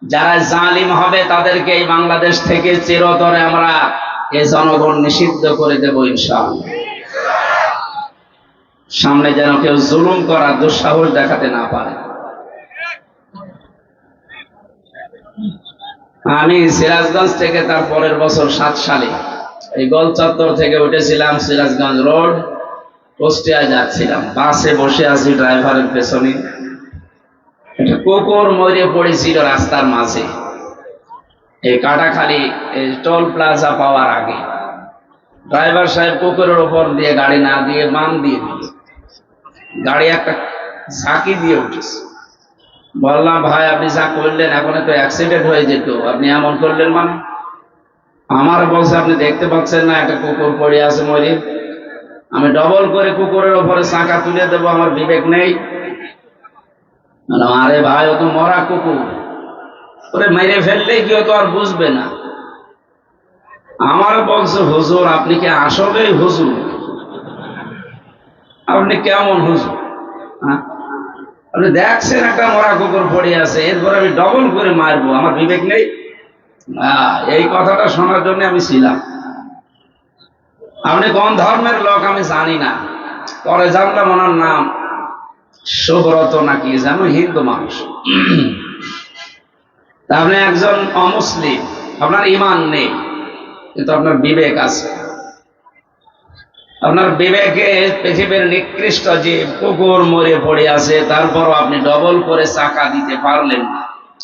যারা জালিম হবে তাদেরকে এই বাংলাদেশ থেকে চিরতরে আমরা এই জনগণ নিষিদ্ধ করে দেব ইনশাআল্লাহ। সামনে যেন কেউ জুলুম করার দুঃসাহস দেখাতে না পারে। আমি সিরাজগঞ্জ থেকে তার পরের বছর 7 সালে এই গোল চত্বর থেকে উঠেছিলাম সিরাজগঞ্জ রোড, কুষ্টিয়ায় যাচ্ছিলাম। বাসে বসে আছি, ড্রাইভারের পেছনে একটা কুকুর মরে পড়েছিল রাস্তার মাঝে, এই কাটাখালী এই টোল প্লাজা পাওয়ার আগে। ড্রাইভার সাহেব কুকুরের উপর দিয়ে গাড়ি না দিয়ে মান দিয়ে দিল, গাড়ি একটা ঝাঁকি দিয়ে উঠেছে। বললাম, ভাই আপনি যা করলেন এখন তো অ্যাক্সিডেন্ট হয়ে যেত, আপনি এমন করলেন মানে? আমার বলছে আপনি দেখতে পাচ্ছেন না একটা কুকুর পড়ে আছে মরে, আমি ডবল করে কুকুরের উপরে চাকা তুলে দেবো, আমার বিবেক নেই? আরে ভাই ও তো মরা কুকুর, ওরে মেরে ফেললেই কেউ তো আর বুঝবে না। আমার বলছে, হুজুর আপনি কি আসলেই হুজুর? আপনি কেমন হুজুর? আপনি দেখছেন একটা মরা কুকুর পড়ে আছে, এরপর আমি ডবল করে মারবো, আমার বিবেক নেই? এই কথাটা শোনার জন্য আমি ছিলাম। আপনি কোন ধর্মের লোক আমি জানি না, পরে জানলাম ওনার নাম সুব্রত নাকি যেন, হিন্দু মানুষ। আপনি একজন অমুসলিম, আপনার ঈমান নেই, কিন্তু আপনার বিবেক আছে। আপনার বিবেকে পৃথিবীর নিকৃষ্ট যে কুকুর মরে পড়ে আছে, তারপরও আপনি ডবল করে চাকা দিতে পারলেন না,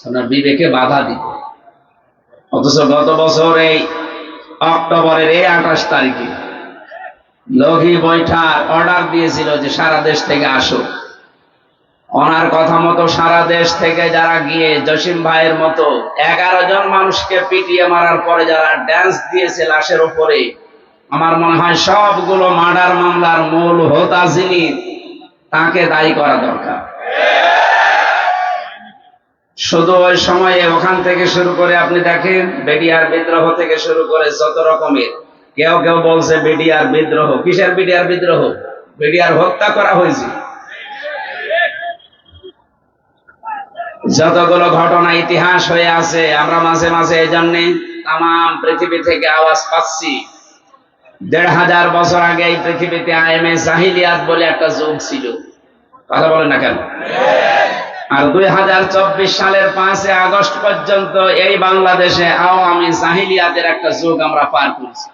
আপনার বিবেকে বাধা দিতে। অথচ গত বছর এই অক্টোবরের এই 28 তারিখে লগি বৈঠার অর্ডার দিয়েছিল যে সারা দেশ থেকে আসো। ওনার কথা মতো সারা দেশ থেকে যারা গিয়ে জসিম ভাইয়ের মতো 11 জন মানুষকে পিটিয়ে মারার পরে যারা ড্যান্স দিয়েছে লাশের উপরে, আমার মনে হয় সবগুলো মার্ডার মামলার মূল হোতা যিনি, তাকে দায়ী করা দরকার। শুধু ওই সময়ে ওখান থেকে শুরু করে আপনি দেখেন, বিডিআর বিদ্রোহ থেকে শুরু করে যত রকমের, কেউ কেউ বলছে বিডিআর বিদ্রোহ। কিসের বিডিআর বিদ্রোহ? বিডিআর হত্যা করা হয়েছে। যতগুলো ঘটনা ইতিহাস হয়ে আছে, আমরা মাঝে মাঝে এই জন্যে তাম পৃথিবী থেকে আওয়াজ পাচ্ছি। 1500 বছর আগে এই পৃথিবীতে আইএমএ জাহিলিয়াত বলে একটা যুগ ছিল, কথা বলেন না কেন? আর 2024 সালের 5 আগস্ট পর্যন্ত এই বাংলাদেশে আওয়ামী জাহিলিয়াতের একটা যুগ আমরা পার করেছি।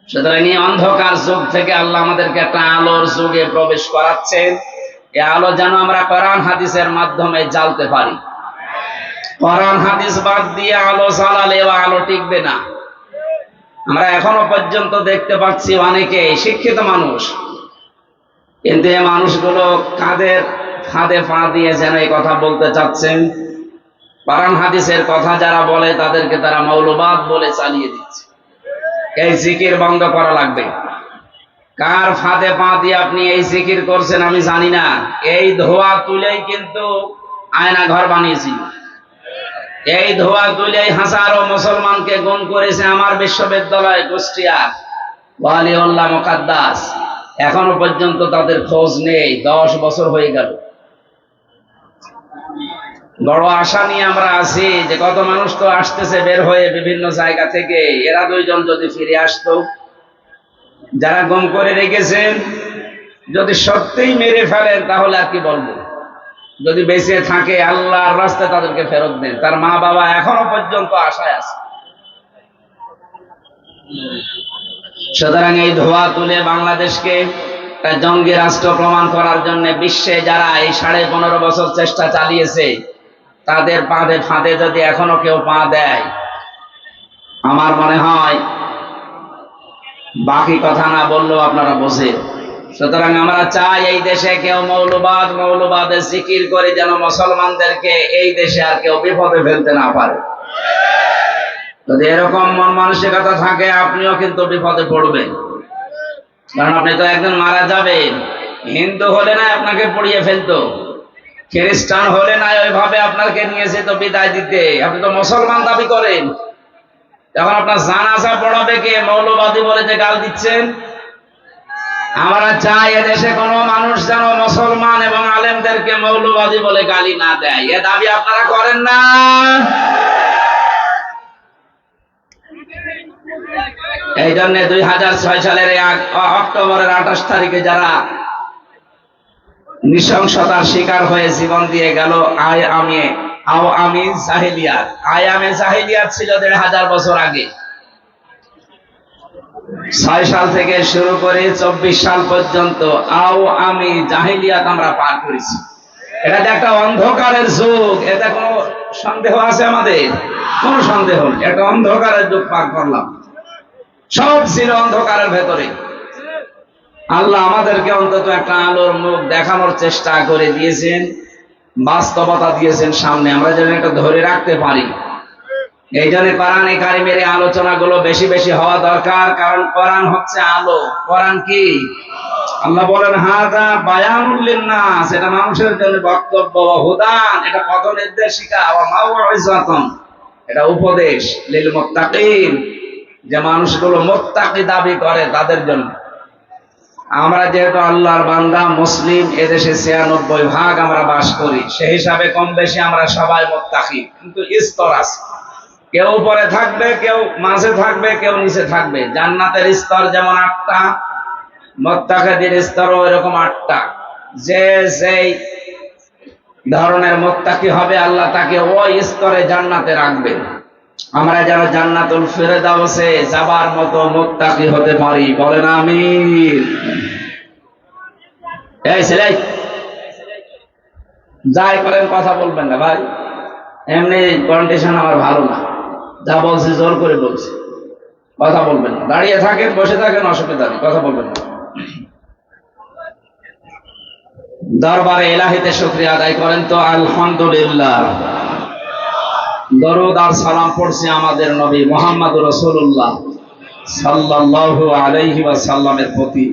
সুতরাং এই অন্ধকার যুগ থেকে আল্লাহ আমাদেরকে একটা আলোর যুগে প্রবেশ করাচ্ছেন। এই আলো যেন আমরা কোরআন হাদিসের মাধ্যমে জ্বালতে পারি। কোরআন হাদিস বাদ দিয়ে আলো জ্বালালে আলো টিকবে না। আমরা এখনো পর্যন্ত দেখতে পাচ্ছি অনেকে শিক্ষিত মানুষ, কিন্তু এই মানুষগুলো কাদের ফাঁদে পা দিয়ে যেন এই কথা বলতে চাচ্ছেন। কোরআন হাদিসের কথা যারা বলে তাদেরকে তারা মৌলবাদ বলে চালিয়ে দিচ্ছে। এই জিকির বন্ধ করা লাগবে। কার ফাঁদে পা দিয়ে আপনি এই জিকির করছেন আমি জানি না। এই ধোয়া তুলেই কিন্তু আয়না ঘর বানিয়েছিল, এই ধোয়া তুলেই হাজারো মুসলমানকে গুম করেছে আমার বিশ্ববিদ্যালয় কুষ্টিয়া ওয়ালিউল্লাহ মুকাদ্দাস। এখনো পর্যন্ত তাদের খোঁজ নেই, 10 বছর হয়ে গেল। বড় আশা নিয়ে আমরা আছি যে কত মানুষ তো আসতেছে বের হয়ে বিভিন্ন জায়গা থেকে, এরা 2 জন যদি ফিরে আসতো, যারা গুম করে রেখেছেন যদি সত্যিই মেরে ফেলেন তাহলে আর কি বলবো। যদি বেঁচে থাকে আল্লাহর রাস্তায় তাদেরকে ফেরত দেন। তার মা বাবা এখনো পর্যন্ত আশায় আছে। সুতরাং এই ধোয়া তুলে বাংলাদেশকে জঙ্গি রাষ্ট্র প্রমাণ করার জন্য বিশ্বে যারা এই 15.5 বছর চেষ্টা চালিয়েছে, তাদের ফাঁদে যদি এখনো কেউ পা দেয়, আমার মনে হয় বাকি কথা না বললেও আপনারা বোঝেন। সুতরাং আমরা চাই এই দেশে কেউ মৌলবাদের জিকির করে যেন মুসলমানদেরকে এই দেশে আর কেউ বিপদে ফেলতে না পারে। যদি এরকম মন মানসিকতা থাকে, আপনিও কিন্তু বিপদে পড়বেন। কারণ আপনি তো একদিন মারা যাবেন। হিন্দু হলে না আপনাকে পুড়িয়ে ফেলতো, খ্রিস্টান হলে না ওইভাবে আপনাকে নিয়েছে তো বিদায় দিতে। আপনি তো মুসলমান দাবি করেন, তখন আপনার জানাজা পড়াবে কে? মৌলবাদী বলে যে গাল দিচ্ছেন। আমরা চাই এদেশে কোনো মানুষ যেন মুসলমান এবং আলেমদেরকে মৌলবাদী বলে গালি না দেয়। এ দাবি আপনারা করেন না? এই জন্য 2006 সালের অক্টোবরের 28 তারিখে যারা নৃশংসতার শিকার হয়ে জীবন দিয়ে গেল, আওয়ামী জাহেলিয়াত। আয়ামে জাহেলিয়াত ছিল 1500 বছর আগে। 6 সাল থেকে শুরু করে 24 সাল পর্যন্ত আওয়ামী জাহেলিয়াত আমরা পার করেছি। এটা যে একটা অন্ধকারের যুগ, এতে কোনো সন্দেহ আছে আমাদের? কোনো সন্দেহ নেই। একটা অন্ধকারের যুগ পার করলাম, সব ছিল অন্ধকারের ভেতরে। আল্লাহ আমাদেরকে অন্তত একটা আলোর মুখ দেখানোর চেষ্টা করে দিয়েছেন, বাস্তবতা দিয়েছেন সামনে, আমরা যেন এটা ধরে রাখতে পারি। এই জন্য কোরআনে কারিমের আলোচনাগুলো বেশি বেশি হওয়া দরকার, কারণ কোরআন হচ্ছে আলো। কোরআন কি? আল্লাহ বলেন হাযা বায়ানুল লিন্নাস, এটা মানুষের জন্য বক্তব্য, ওয়া হুদান, এটা পথ নির্দেশিকা, ওয়া মাউইযাতুন, এটা উপদেশ, লিল মুত্তাকিন, যে মানুষগুলো মুত্তাকি দাবি করে তাদের জন্য। আমরা যেহেতু আল্লাহর বান্দা মুসলিম, এদেশে 96% আমরা বাস করি, সেই হিসাবে কম বেশি আমরা সবাই মুত্তাকি, কিন্তু স্তর আছে। কেউ উপরে থাকবে, কেউ মাঝে থাকবে, কেউ নিচে থাকবে। জান্নাতের স্তর যেমন 8টা, মুত্তাকিদের স্তরও এরকম 8টা। যে যেই ধরনের মুত্তাকি হবে আল্লাহ তাকে ওই স্তরে জান্নাতে রাখবেন। আমরা যেন জান্নাতুল ফিরদাউসে যাবার মতো মুত্তাকি হতে পারি, বলেন আমিন। এই ছেলে যাই করেন কথা বলবেন না ভাই, এমনি কন্ডিশন আমার ভালো না, যা বলছি জোর করে বলছি, কথা বলবেন না। দাঁড়িয়ে থাকেন, বসে থাকেন, অসুবিধা নেই, কথা বলবেন না। দরবারে ইলাহিতে শুকরিয়া আদায় করেন তো আলহামদুলিল্লাহ। দরুদ আর সালাম পড়ছি আমাদের নবী মুহাম্মদ রাসূলুল্লাহ সাল্লাল্লাহু আলাইহি ওয়াসাল্লামের প্রতি।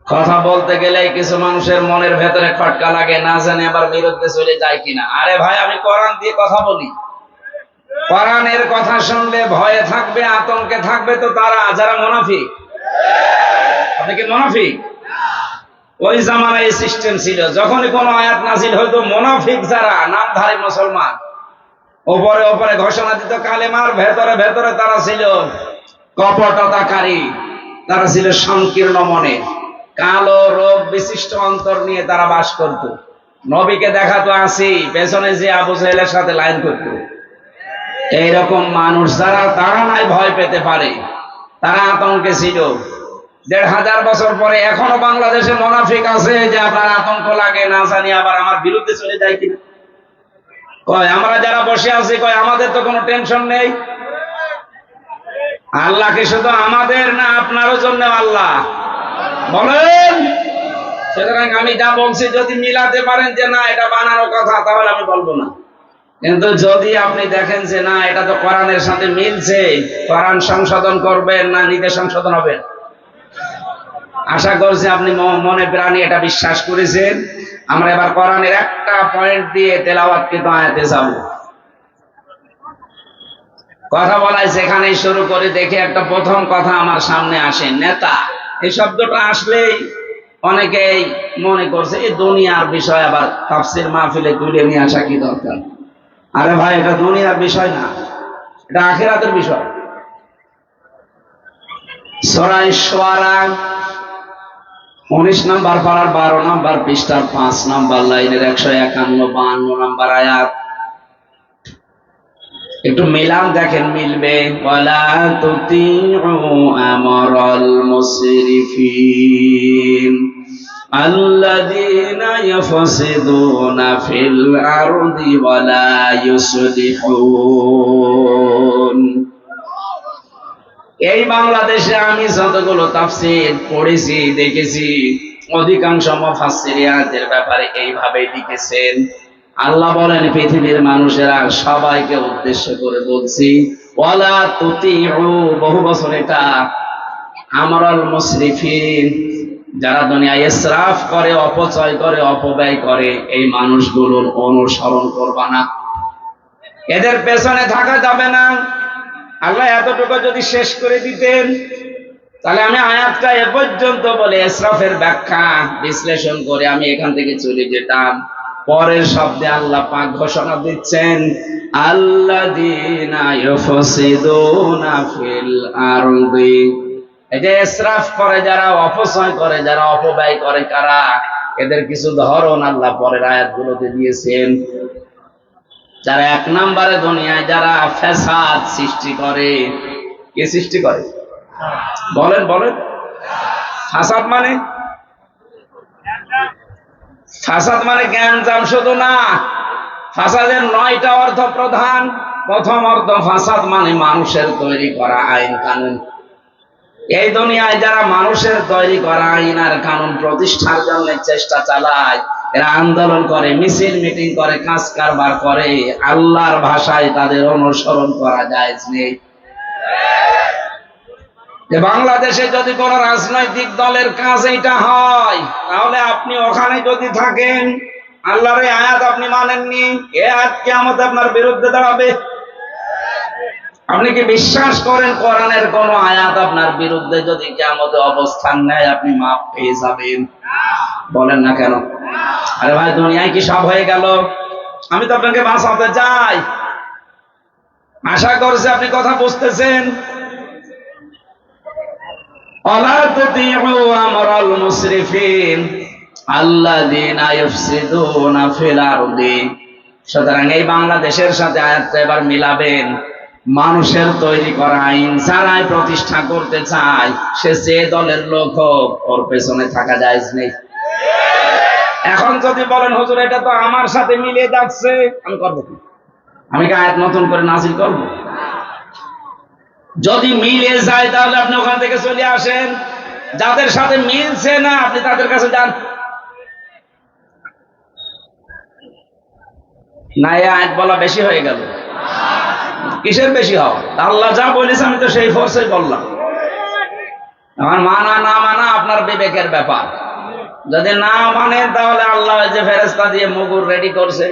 কথা বলতে গেলে কিছু মানুষের মনের ভেতরে খটকা লাগে, না জানে আবার বিরুদ্ধে চলে যায় কিনা। আরে ভাই, আমি কোরআন দিয়ে কথা বলি, কোরআনের কথা শুনলে ভয়ে থাকবে, আতঙ্কে থাকবে তো তারা যারা মুনাফিক। আপনি কি মুনাফিক? ওই জামানায় এই সিস্টেম ছিল, যখনই কোনো আয়াত নাজিল হয়তো মুনাফিক যারা নামধারী মুসলমান ওপরে ওপরে ঘোষণা দিত কালেমার, ভেতরে ভেতরে তারা ছিল কপটতাকারী, তারা ছিল সংকীর্ণ মনে, কালো রোগ বিশিষ্ট অন্তর নিয়ে তারা বাস করত। নবীকে দেখাতো আসি, পেছনে যে আবু জাহেলের সাথে লাইন করত। এইরকম মানুষ যারা, তারা নাই ভয় পেতে পারে, তারা আতঙ্কে ছিল। 1500 বছর পরে এখনো বাংলাদেশে মুনাফিক আছে যে আপনার আতঙ্ক লাগে, না জানি আবার আমার বিরুদ্ধে চলে যায় কিনা। কয় আমরা যারা বসে আছি, কয় আমাদের তো কোনো টেনশন নেই। আল্লাহকে শুধু আমাদের না আপনারও জন্য আল্লাহ বলেন। সুতরাং আমি যা বলছি যদি মিলাতে পারেন যে না এটা বানানো কথা, তাহলে আমি বলবো না। কিন্তু যদি আপনি দেখেন যে না এটা তো কোরআনের সাথে মিলছে, কোরআন সংশোধন করবেন না নিজে সংশোধন হবেন। আশা করছি আপনি মনে প্রাণে এটা বিশ্বাস করেছেন। আমরা এবার কোরআনের একটা পয়েন্ট দিয়ে তেলাওয়াতকৃত আয়াতে যাব। কথা বলাই সেখানেই শুরু করে, দেখে একটা প্রথম কথা আমার সামনে আসে, নেতা। এই শব্দটা আসলেই অনেকেই মনে করছে এই দুনিয়ার বিষয়, আবার তাফসীর মাহফিলে তুলে নিয়ে আসা কি দরকার। আরে ভাই, এটা দুনিয়ার বিষয় না, এটা আখিরাতের বিষয়। সূরা আশ-শুআরা 19 নম্বর পারার 12 নম্বর পৃষ্ঠার 5 নম্বর লাইনের 151-52 নম্বর আয়াত। একটু মিলান দেখেন, মিলবে। ওয়ালা তুতিউ আমরাল মুসরিফিন আল্লাযীনা ইয়াফসিদুনা ফিল আরদি ওয়ালা ইউসলিহুন। এই বাংলাদেশে আমি যতগুলো তাফসীর পড়েছি, দেখেছি, অধিকাংশ মুফাসসির আয়াতের ব্যাপারে এইভাবে লিখেছেন। আল্লাহ বলেন পৃথিবীর মানুষেরা সবাইকে উদ্দেশ্য করে বলছি, ওয়ালা তুতিউ, বহু বছর এটা আমরাল মুসরিফিন, যারা দুনিয়ায় ইসরাফ করে, অপচয় করে, অপব্যয় করে, এই মানুষগুলোর অনুসরণ করবা না, এদের পেছনে থাকা যাবে না। আল্লাহ এতটুকু যদি শেষ করে দিতেন তাহলে আমি আয়াতটা এ পর্যন্ত বলে ইসরাফের ব্যাখ্যা বিশ্লেষণ করে আমি এখান থেকে চলে যেতাম। পরের শব্দে আল্লাহ পাক ঘোষণা দিচ্ছেন, আল্লাযীনা ইউফসিদুনা ফিল আরদি। এই যে ইসরাফ করে যারা, অপচয় করে যারা, অপব্যয় করে কারা, এদের কিছু ধরন আল্লাহ পরের আয়াতগুলোতে দিয়েছেন। যারা এক নম্বরে দুনিয়ায় যারা ফ্যাসাদ সৃষ্টি করে। কে সৃষ্টি করে? বলেন বলেন। ফাসাদ মানে? ফাসাদ মানে জ্ঞানজাম শুধু না, ফাসাদের 9টা অর্থ প্রধান। প্রথম অর্থ, ফাসাদ মানে মানুষের তৈরি করা আইন কানুন। এই দুনিয়ায় যারা মানুষের তৈরি করা আইন আর কানুন প্রতিষ্ঠার জন্য চেষ্টা চালায়, এরা আন্দোলন করে, মিছিল মিটিং করে, কাজ কারবার করে, আল্লাহর ভাষায় তাদের অনুসরণ করা জায়েজ নেই। যে বাংলাদেশে যদি কোন রাজনৈতিক দলের কাজ এটা হয়, তাহলে আপনি ওখানে যদি থাকেন, আল্লাহর এই আয়াত আপনি মানেননি, এ আয়াত কিয়ামতে আপনার বিরুদ্ধে দাঁড়াবে। আপনি কি বিশ্বাস করেন কোরআনের কোন আয়াত আপনার বিরুদ্ধে যদি কিয়ামতে অবস্থান নেয় আপনি মাফ পেয়ে যাবেন? বলেন না কেন? আরে ভাই, দুনিয়ায় কি সব হয়ে গেল? আমি তো আপনাকে বাঁচাতে চাই, আশা করছি আপনি কথা বুঝতেছেন। ওয়ালা তুতিউ আমরাল মুসরিফিন আল্লাযীনা ইউফসিদুনা ফিল আরদি। সুতরাং এই বাংলাদেশের সাথে আয়াতটা এবার মিলাবেন। মানুষের তৈরি করা আইন যারাই প্রতিষ্ঠা করতে চায়, সে যে দলের লোক হোক, ওর পেছনে থাকা জায়েজ নেই। এখন যদি বলেন হুজুর এটা তো আমার সাথে মিলে যাচ্ছে, আমি করবো কি? আমি কি আয়াত নতুন করে নাযিল করব? যদি মিলে যায় তাহলে আপনি ওখান থেকে চলে আসেন। যাদের সাথে মিলছে না আপনি তাদের কাছে যান। না, এই আয়াত বলা বেশি হয়ে গেল। কিসের বেশি হওয়া? আল্লাহ যা বলেছে আমি তো সেই ফোর্সেই বললাম। আমার মানা না মানা আপনার বিবেকের ব্যাপার। যদি না মানেন তাহলে আল্লাহ যে ফেরেশতা দিয়ে মুগুর রেডি করছে,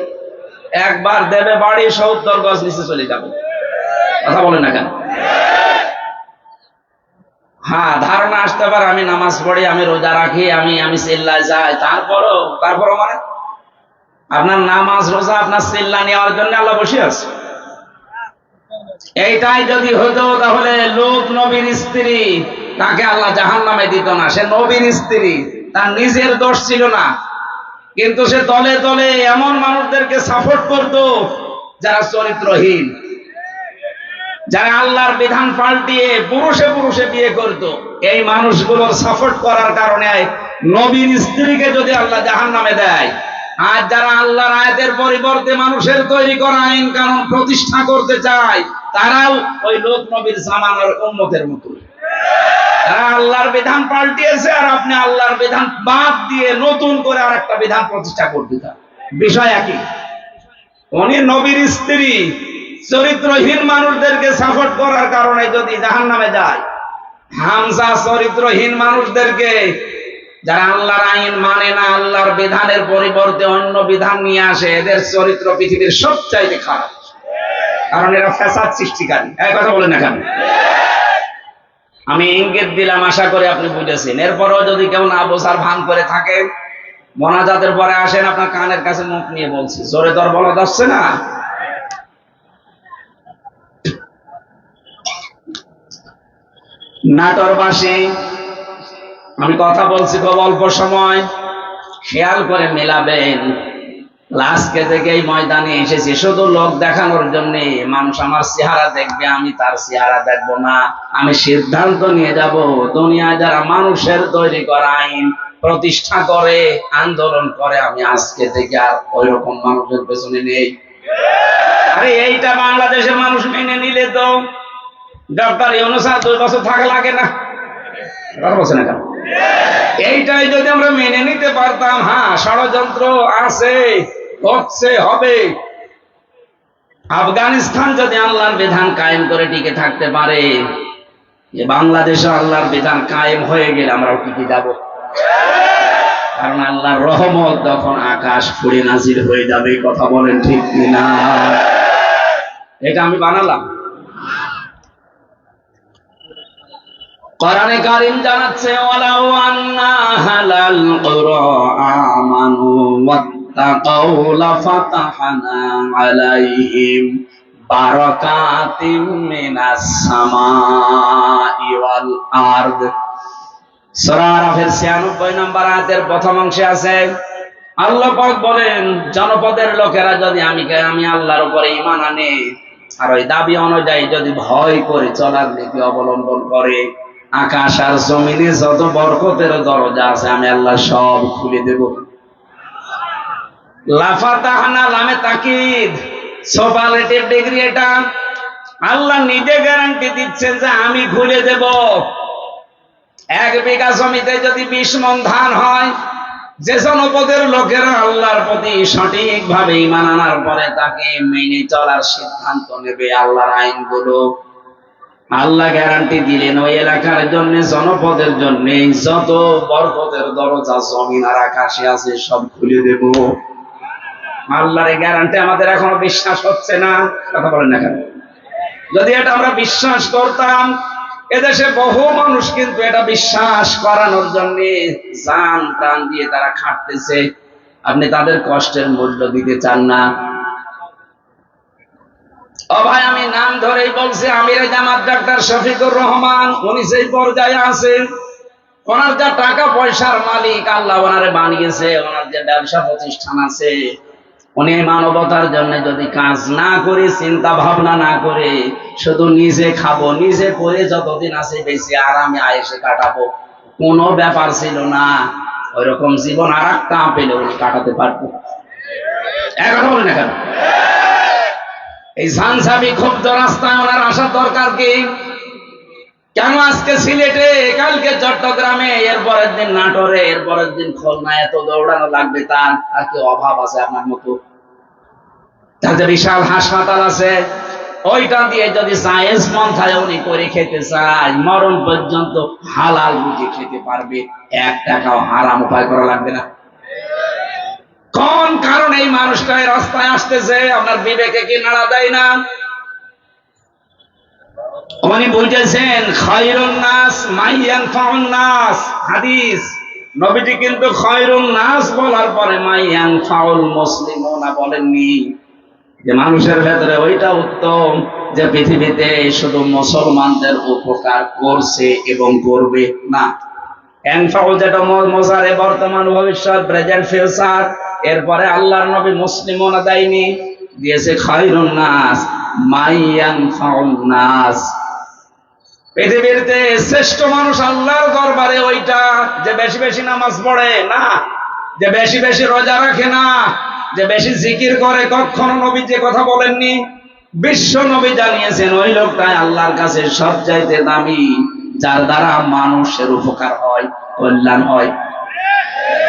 একবার দেবে বাড়ি 70 গজ নিচে চলে যাবে। কথা বলেন না কেন? হ্যাঁ, ধারণা আসতে পারে আমি নামাজ পড়ি, আমি রোজা রাখি, আমি চিল্লায় যাই, তারপরও মানে আপনার নামাজ রোজা আপনার চিল্লা নেওয়ার জন্য আল্লাহ বসে আছে। এইটাই যদি হতো তাহলে লূত নবীর স্ত্রী, তাকে আল্লাহ জাহান্নামে দিত না। সে নবীর স্ত্রী, তার নিজের দোষ ছিল না, কিন্তু সে দলে দলে এমন মানুষদেরকে সাপোর্ট করত যারা চরিত্রহীন, যারা আল্লাহর বিধান পাল্টিয়ে পুরুষে পুরুষে বিয়ে করত। এই মানুষগুলোর সাপোর্ট করার কারণে নবীর স্ত্রীকে যদি আল্লাহ জাহান্নামে দেয়, আর যারা আল্লাহর আয়াতের পরিবর্তে মানুষের তৈরি করা আইন কানুন প্রতিষ্ঠা করতে চায়, তারাও ওই লোক নবীর জামানার উম্মতের মতো। তারা আল্লাহর বিধান পাল্টিয়েছে, আর আপনি আল্লাহর বিধান বাদ দিয়ে নতুন করে আর একটা বিধান প্রতিষ্ঠা করতে চান। বিষয় একই। উনি নবীর স্ত্রী চরিত্রহীন মানুষদেরকে সাপোর্ট করার কারণে যদি জাহান্নামে যায়, হামজা চরিত্রহীন মানুষদেরকে, যারা আল্লাহর আইন মানে না, আল্লাহর বিধানের পরিবর্তে অন্য বিধান নিয়ে আসে, এদের চরিত্র পৃথিবীর সবচাইতে খারাপ, কারণ এরা ফ্যাসাদ সৃষ্টিকারী। এই কথা বলেন না কেন? আমি ইঙ্গিত দিলাম, আশা করি আপনি বুঝেছেন। এরপরেও যদি কেউ না বোঝার ভান করে থাকে, মোনাজাতের পরে আসেন, আপনার কানের কাছে মুখ নিয়ে বলছি, জোরে তোর বলা যাচ্ছে না। নাটোরবাসী, আমি কথা বলছি খুব অল্প সময়, খেয়াল করে মেলাবেন। আজকে থেকে এই ময়দানে এসেছি শুধু লোক দেখানোর জন্য। মানুষ আমার চেহারা দেখবে, আমি তার চেহারা দেখবো না। আমি সিদ্ধান্ত নিয়ে যাব, দুনিয়ায় যারা মানুষের তৈরি করা আইন প্রতিষ্ঠা করে, আন্দোলন করে, আমি আজকে থেকে আর ওই রকম মানুষের পেছনে নেই। আরে এইটা বাংলাদেশের মানুষ মেনে নিলে তো ডক্টর ইউনূস 2 বছর থাকা লাগে না। কথা বলছে না কেন? এইটাই যদি আমরা মেনে নিতে পারতাম, হ্যাঁ ষড়যন্ত্র আছে, হচ্ছে, হবে। আফগানিস্তান যদি আল্লাহর বিধান কায়েম করে টিকে থাকতে পারে, বাংলাদেশে আল্লাহর বিধান কায়েম হয়ে গেলে আমরাও টিকে যাব। কারণ আল্লাহর রহমত তখন আকাশ ফুঁড়ে নাজিল হয়ে যাবে। কথা বলেন ঠিক কিনা? এটা আমি বানালাম। কোরআনে কারীম জানাচ্ছে ওয়ালাউ আন্না হালাল কুরা আমানু ওয়াত্তাকাউ লাফাতাহনা আলাইহিম বারাকাতিম মিনাস সামাই ওয়াল আরদ। সূরা আরাফের 96 নম্বর আয়াতের প্রথম অংশে আছে আল্লাহ পাক বলেন, জনপদের লোকেরা যদি আমি আল্লাহর উপরে ঈমান আনে আর ওই দাবি অনুযায়ী যদি ভয় করে চলার নীতি অবলম্বন করে, আকাশ আর জমিনে যত বরকতের দরজা আছে আমি আল্লাহ সব খুলে দেব। লাফাতাহনা লামে তাকিদ, সুপারলেটিভ ডিগ্রি এটা। আল্লাহ নিজে গ্যারান্টি দিচ্ছেন যে আমি খুলে দেব। 1 বিঘা জমিতে যদি 20 মণ ধান হয়, যে জনপদের লোকেরা আল্লাহর প্রতি সঠিকভাবে ঈমান আনার পরে তাকে মেনে চলার সিদ্ধান্ত নেবে, আল্লাহর আইনগুলো, আল্লাহ গ্যারান্টি দিলেন ওই এলাকার জন্য, জনপদের জন্য যত বরকতের দরজা জমিন আর আকাশে আছে সব খুলে দেব। আল্লাহর এই গ্যারান্টি আমাদের এখনো বিশ্বাস হচ্ছে না। কথা বলেন না কেন? যদি এটা আমরা বিশ্বাস করতাম, এদেশে বহু মানুষ কিন্তু এটা বিশ্বাস করানোর জন্য জান প্রাণ দিয়ে তারা খাটতেছে। আপনি তাদের কষ্টের মূল্য দিতে চান না। ও ভাই, আমি নাম ধরেই বলছি, আমিরে জামাত ডাক্তার শফিকুর রহমান, উনি সেই পর্যায়ে আছেন। ওনার যা টাকা পয়সার মালিক, আল্লাহ ওনারে বানিয়েছে, ওনার যে ব্যবসা প্রতিষ্ঠান আছে, উনি মানবতার জন্য যদি কাজ না করে, চিন্তা ভাবনা না করে, শুধু নিজে খাবো, নিজে করে যতদিন আছে বেশি আরামে আয়েসে কাটাবো, কোনো ব্যাপার ছিল না। ওইরকম জীবন আর একটা পেলে উনি কাটাতে পারতো। কথা বলেন না কেন? এই ঝানঝাবি ক্ষুব্ধ রাস্তায় ওনার আসার দরকার কি? কেন আজকে সিলেটে, কালকে চট্টগ্রামে, এরপরের দিন নাটোরে, এরপরের দিন খুলনায় এত দৌড়ানো লাগবে? তার আর কি অভাব আছে আপনার মতো? তাতে বিশাল হাসপাতাল আছে, ওইটা দিয়ে যদি জায়েজ পন্থায় উনি করে খেতে চায়, মরণ পর্যন্ত হালাল রুজি খেতে পারবে, 1 টাকাও হারাম উপায় করা লাগবে না। কোন কারণে এই মানুষটা এই রাস্তায় আসতেছে? আপনার বিবেকে কি নাড়া দেয় না? উনি বুঝেছেন খায়রুন নাস মান ইয়ানফাউন নাস। হাদিস, নবীজি কিন্তু খায়রুন নাস বলার পরে মান ইয়ানফাউল মুসলিমুনা বলেননি, যে মানুষের ভেতরে ওইটা উত্তম যে পৃথিবীতে শুধু মুসলমানদের উপকার করছে এবং করবে না। এনফাউ যেটা মোজারে, বর্তমান, ভবিষ্যৎ, প্রেজেন্ট, ফিউচার, এরপরে আল্লাহর নবী মুসলিমুনা দেয়নি, দিয়েছে খায়রুন নাস মান ইয়ানফাউন নাস। পৃথিবীতে শ্রেষ্ঠ মানুষ আল্লাহর দরবারে ওইটা যে বেশি বেশি নামাজ পড়ে না, যে বেশি বেশি রোজা রাখে না, যে বেশি জিকির করে। কখনো নবী যে কথা বলেননি, বিশ্ব নবী জানিয়েছেন ওই লোকটাই আল্লাহর কাছে সবচাইতে দামি, যার দ্বারা মানুষের উপকার হয়, কল্যাণ হয়।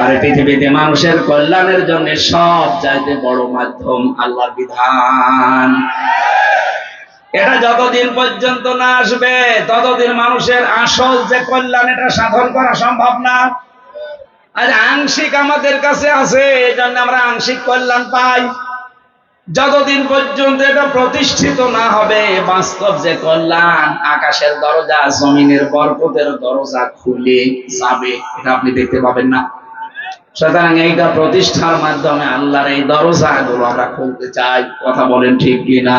আর পৃথিবীতে মানুষের কল্যাণের জন্য সব চাইতে বড় মাধ্যম আল্লাহর বিধান। এটা যতদিন পর্যন্ত না আসবে ততদিন মানুষের আসল যে কল্যাণ এটা সাধন করা সম্ভব না। আর আংশিক আমাদের কাছে আছে, এই জন্য আমরা আংশিক কল্যাণ পাই। যতদিন পর্যন্ত এটা প্রতিষ্ঠিত না হবে, বাস্তব যে কল্যাণ, আকাশের দরজা, জমিনের বরকতের দরজা খুলে যাবে, এটা আপনি দেখতে পাবেন না। সুতরাং এইটা প্রতিষ্ঠার মাধ্যমে আল্লাহর এই দরজাগুলো আমরা খুলতে চাই। কথা বলেন ঠিক কিনা?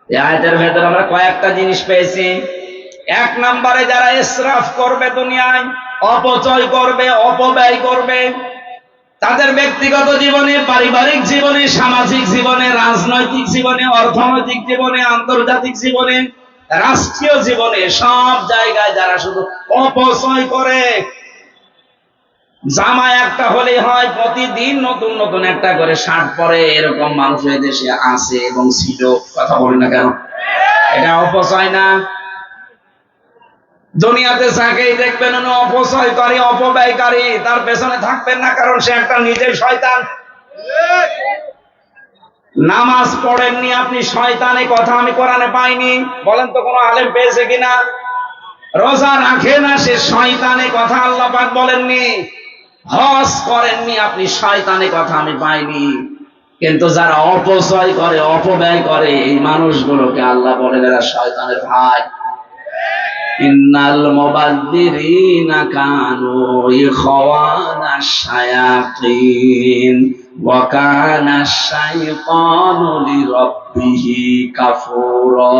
এই আয়াতের ভেতরে আমরা কয়েকটা জিনিস পেয়েছি। 1 নম্বরে যারা ইসরাফ করবে, দুনিয়ায় অপচয় করবে, অপব্যয় করবে, তাদের ব্যক্তিগত জীবনে, পারিবারিক জীবনে, সামাজিক জীবনে, রাজনৈতিক জীবনে, অর্থনৈতিক জীবনে, আন্তর্জাতিক জীবনে, রাষ্ট্রীয় জীবনে, সব জায়গায় যারা শুধু অপচয় করে, জামা একটা হলেই হয় প্রতিদিন নতুন নতুন একটা করে শার্ট পরে, এরকম মানুষ এই দেশে আছে এবং ছিল। কথা বলেন না কেন? এটা অপচয় না? দুনিয়াতে যাকেই দেখবেন উনি অপচয়কারী, অপব্যয়কারী, তার পেছনে থাকবেন না, কারণ সে একটা নিজের শয়তান। নামাজ পড়েননি আপনি, শয়তানের কথা আমি কোরআনে পাইনি, বলেন তো কোন আলেম পেয়েছে কিনা? রোজা রাখে না, সে শয়তানের কথা আল্লাহ পাক বলেননি। হজ করেননি আপনি, শয়তানের কথা আমি পাইনি। কিন্তু যারা অপচয় করে, অপব্যয় করে, এই মানুষগুলোকে আল্লাহ বলেন এরা শয়তানের ভাই। ইন্নাল মুবাযযিরিনা কানু ইখওয়ানাশ শায়াতিন ওয়া কানাশ শাইতানু লিরাব্বিহি কাফুরা।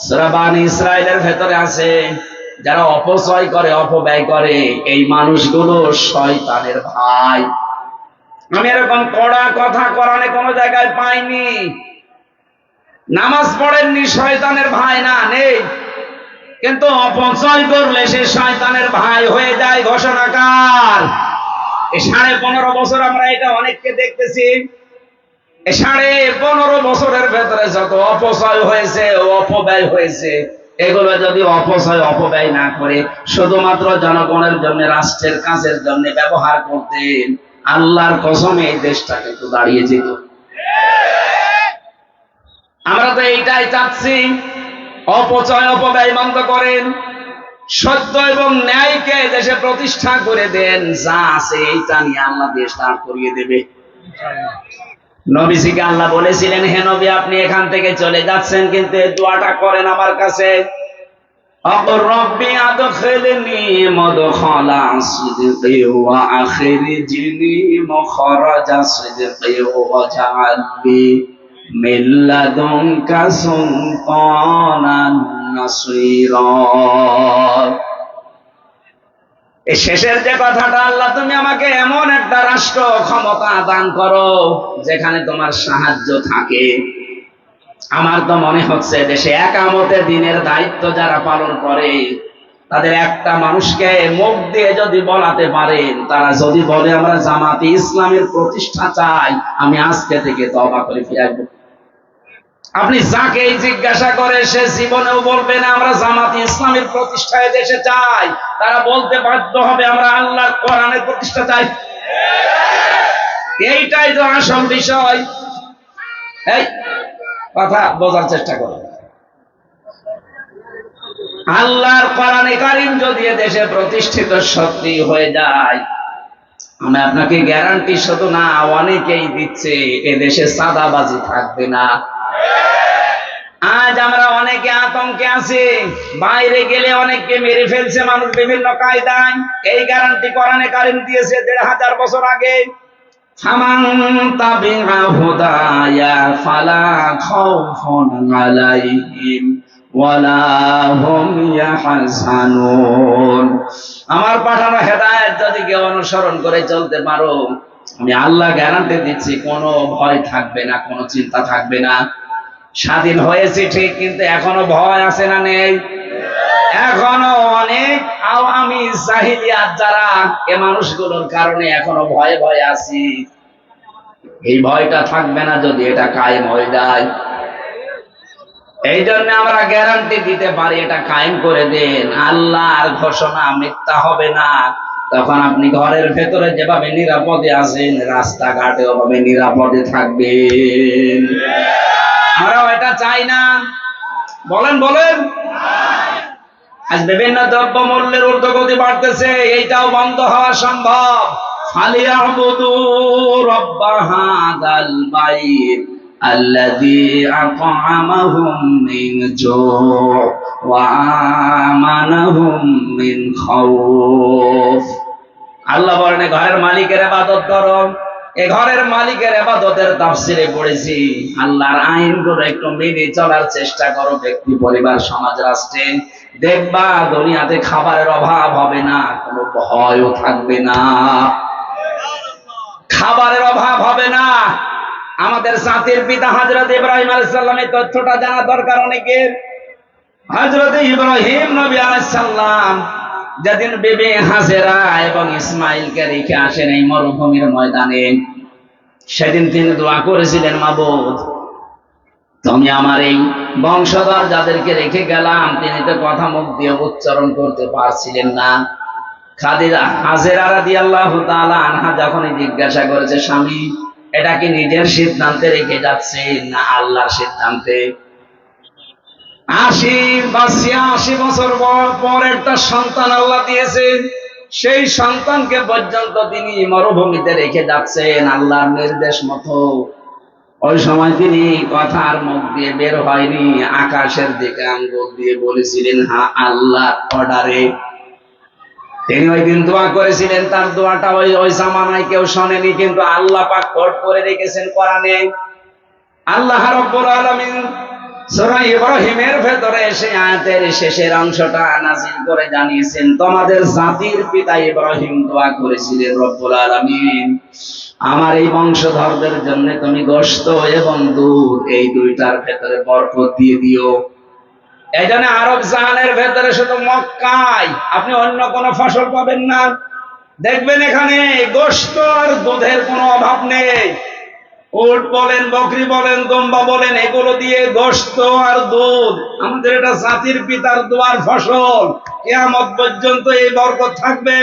সূরা বনী ইসরাঈলের ভেতরে আছে যারা অপচয় করে, অপব্যয় করে, এই মানুষগুলো শয়তানের ভাই। আমি এরকম কড়া কথা কোরআনে কোনো জায়গায় পাইনি। নামাজ পড়েননি, শয়তানের ভাই না, নেই। কিন্তু অপচয় করলে সে শয়তানের ভাই হয়ে যায়। ঘোষণাকার এই 15.5 বছর আমরা এটা অনেককে দেখতেছি। এই 15.5 বছরের ভেতরে যত অপচয় হয়েছে, অপব্যয় হয়েছে, এগুলো যদি অপচয় অপব্যয় না করে শুধুমাত্র জনগণের জন্য, রাষ্ট্রের কাজের জন্য ব্যবহার করতেন, আল্লাহর কসমে এই দেশটা কিন্তু দাঁড়িয়ে যেত। আমরা তো এইটাই চাচ্ছি, অপচয় অপব্যয় বন্ধ করেন, সত্য এবং ন্যায়কে দেশে প্রতিষ্ঠা করে দেন। যা আছে এইটা নিয়ে আল্লাহ দেশ দাঁড় করিয়ে দেবে। নবীজিকে আল্লাহ বলেছিলেন, হে নবী, আপনি এখান থেকে চলে যাচ্ছেন, কিন্তু এই দোয়াটা করেন আমার কাছে, আকুর রব্বি আদখিলনি মুদখালা সিদকি ওয়া আখরিজনি মুখরাজা সিদকি ওয়া জাআলনি মিন লাদুনকা সুলতানান নাসীরা। এই শেষের যে কথাটা, আল্লাহ তুমি আমাকে এমন একটা রাষ্ট্র ক্ষমতা দান করো যেখানে তোমার সাহায্য থাকে। আমার তো মনে হচ্ছে দেশে একামতে দিনের দায়িত্ব যারা পালন করে, তাদের একটা মানুষকে মুখ দিয়ে যদি বলাতে পারেন, তারা যদি বলে আমরা জামাতে ইসলামের প্রতিষ্ঠা চাই, আমি আজকে থেকে তওবা করে ফিরে আসবো। আপনি যাকে জিজ্ঞাসা করে সে জীবনেও বলবে না আমরা জামাতে ইসলামের প্রতিষ্ঠায় দেশে চাই। তারা বলতে বাধ্য হবে আমরা আল্লাহর কোরআনের প্রতিষ্ঠা চাই। এইটাই তো আসল বিষয়। এই কথা বোঝার চেষ্টা করো। আল্লাহর কোরআনে কারীম যদি দেশে প্রতিষ্ঠিত সত্যি হয়ে যায়, আমি আপনাকে গ্যারান্টি শুধু না, অনেকেই দিচ্ছে, এদেশে চাঁদাবাজি থাকবে না। আজ আমরা অনেকে আতঙ্কে আছি, বাইরে গেলে অনেককে মেরে ফেলছে মানুষ বিভিন্ন কায়দায়। এই গ্যারান্টি কোরআনে কারীম দিয়েছে 1500 বছর আগে। ফামান তাবিআ হুদায়া ফালা খাউফুন আলাইহিম ওয়ালা হুম ইয়াহজানুন। আমার পাঠানো হেদায়েত যদি কেউ অনুসরণ করে চলতে পারো, আমি আল্লাহ গ্যারান্টি দিচ্ছি কোনো ভয় থাকবে না, কোনো চিন্তা থাকবে না। স্বাধীন হয়েছে ঠিক, কিন্তু এখনো ভয় আছে না নেই? এখনো অনেক আওয়ামী জাহিলিয়াত যারা, এ মানুষগুলোর কারণে এখনো ভয়ে ভয়ে আছি। এই ভয়টা থাকবে না যদি এটা কায়েম হয়ে যায়। এই জন্য আমরা গ্যারান্টি দিতে পারি, এটা কায়েম করে দেন। আল্লাহর ঘোষণা মিথ্যা হবে না। তখন আপনি ঘরের ভেতরে যেভাবে নিরাপদে আছেন, রাস্তাঘাটে ওভাবে নিরাপদে থাকবেন। আমরাও এটা চাই না। বলেন বলেন। আজ বিভিন্ন দ্রব্য মূল্যের ঊর্ধ্বগতি বাড়তেছে, এইটাও বন্ধ হওয়া সম্ভব। ফালিয়াবুদু রাব্ব হাযাল বাইত আল্লাযী আত'আমাহুম মিন জু' ওয়া আমানাহুম মিন খাউফ। আল্লাহ বলেন, ঘরের মালিকের ইবাদত করো। এ ঘরের মালিকের ইবাদতের তাফসিরে পড়েছি, আল্লাহর আইনগুলো একটু মেনে চলার চেষ্টা করো, ব্যক্তি, পরিবার, সমাজ, রাষ্ট্রে। দেখবা দুনিয়াতে খাবারের অভাব হবে না, কোনো ভয়ও থাকবে না। খাবারের অভাব হবে না। আমাদের জাতির পিতা হযরত ইব্রাহিম আলাইহিস সালামের তথ্যটা জানা দরকার অনেকের। হযরত ইব্রাহিম নবী আলাইহিস সালাম যেদিন বিবি হাজেরা এবং ইসমাইলকে রেখে আসেন এই মরুভূমির ময়দানে, সেদিন তিনি দোয়া করেছিলেন, মাবুদ তুমি আমার এই বংশধর যাদেরকে রেখে গেলাম, তিনি তো কথা মুখ দিয়ে উচ্চারণ করতে পারছিলেন না। খাদিজা হাজেরা রাদিয়াল্লাহু তাআলা আনহা যখনই জিজ্ঞাসা করেছে, স্বামী এটা কি নিজের সিদ্ধান্তে রেখে যাচ্ছে না আল্লাহর সিদ্ধান্তে? 80 বছর পর একটা সন্তান আল্লাহ দিয়েছেন, সেই সন্তানকে পর্যন্ত তিনি মরুভূমিতে রেখে যাচ্ছেন আল্লাহর নির্দেশ মতো। ওই সময় তিনি কথার মুখ দিয়ে বের হয়নি, আকাশের দিকে আঙ্গুল দিয়ে বলেছিলেন হ্যাঁ আল্লাহর অর্ডারে। তিনি ওই দিন দোয়া করেছিলেন, তার দোয়াটা ওই জামানায় কেউ শোনেনি, কিন্তু আল্লাহ পাক কোট করে রেখেছেন কোরআনে। আল্লাহ রাব্বুল আলামিন সূরা ইব্রাহিমের ভেতরে সেই আয়াতের শেষের অংশটা নাযিল করে জানিয়েছেন, তোমাদের জাতির পিতা ইব্রাহিম দোয়া করেছিলেন, রব্বুল আলামিন আমার এই বংশধরদের জন্য তুমি গোশত এবং দুধ এই দুইটার ভেতরে বরকত দিয়ে দিও। এই জন্য আরব জাহানের ভেতরে শুধু মক্কায় আপনি অন্য কোনো ফসল পাবেন না, দেখবেন এখানে গোশত আর দুধের কোনো অভাব নেই। উট বলেন, বকরি বলেন, দুম্বা বলেন, এগুলো দিয়ে গোশত আর দুধ, আমাদের এটা জাতির পিতার দোয়ার ফসল, কিয়ামত পর্যন্ত এই বরকত থাকবে।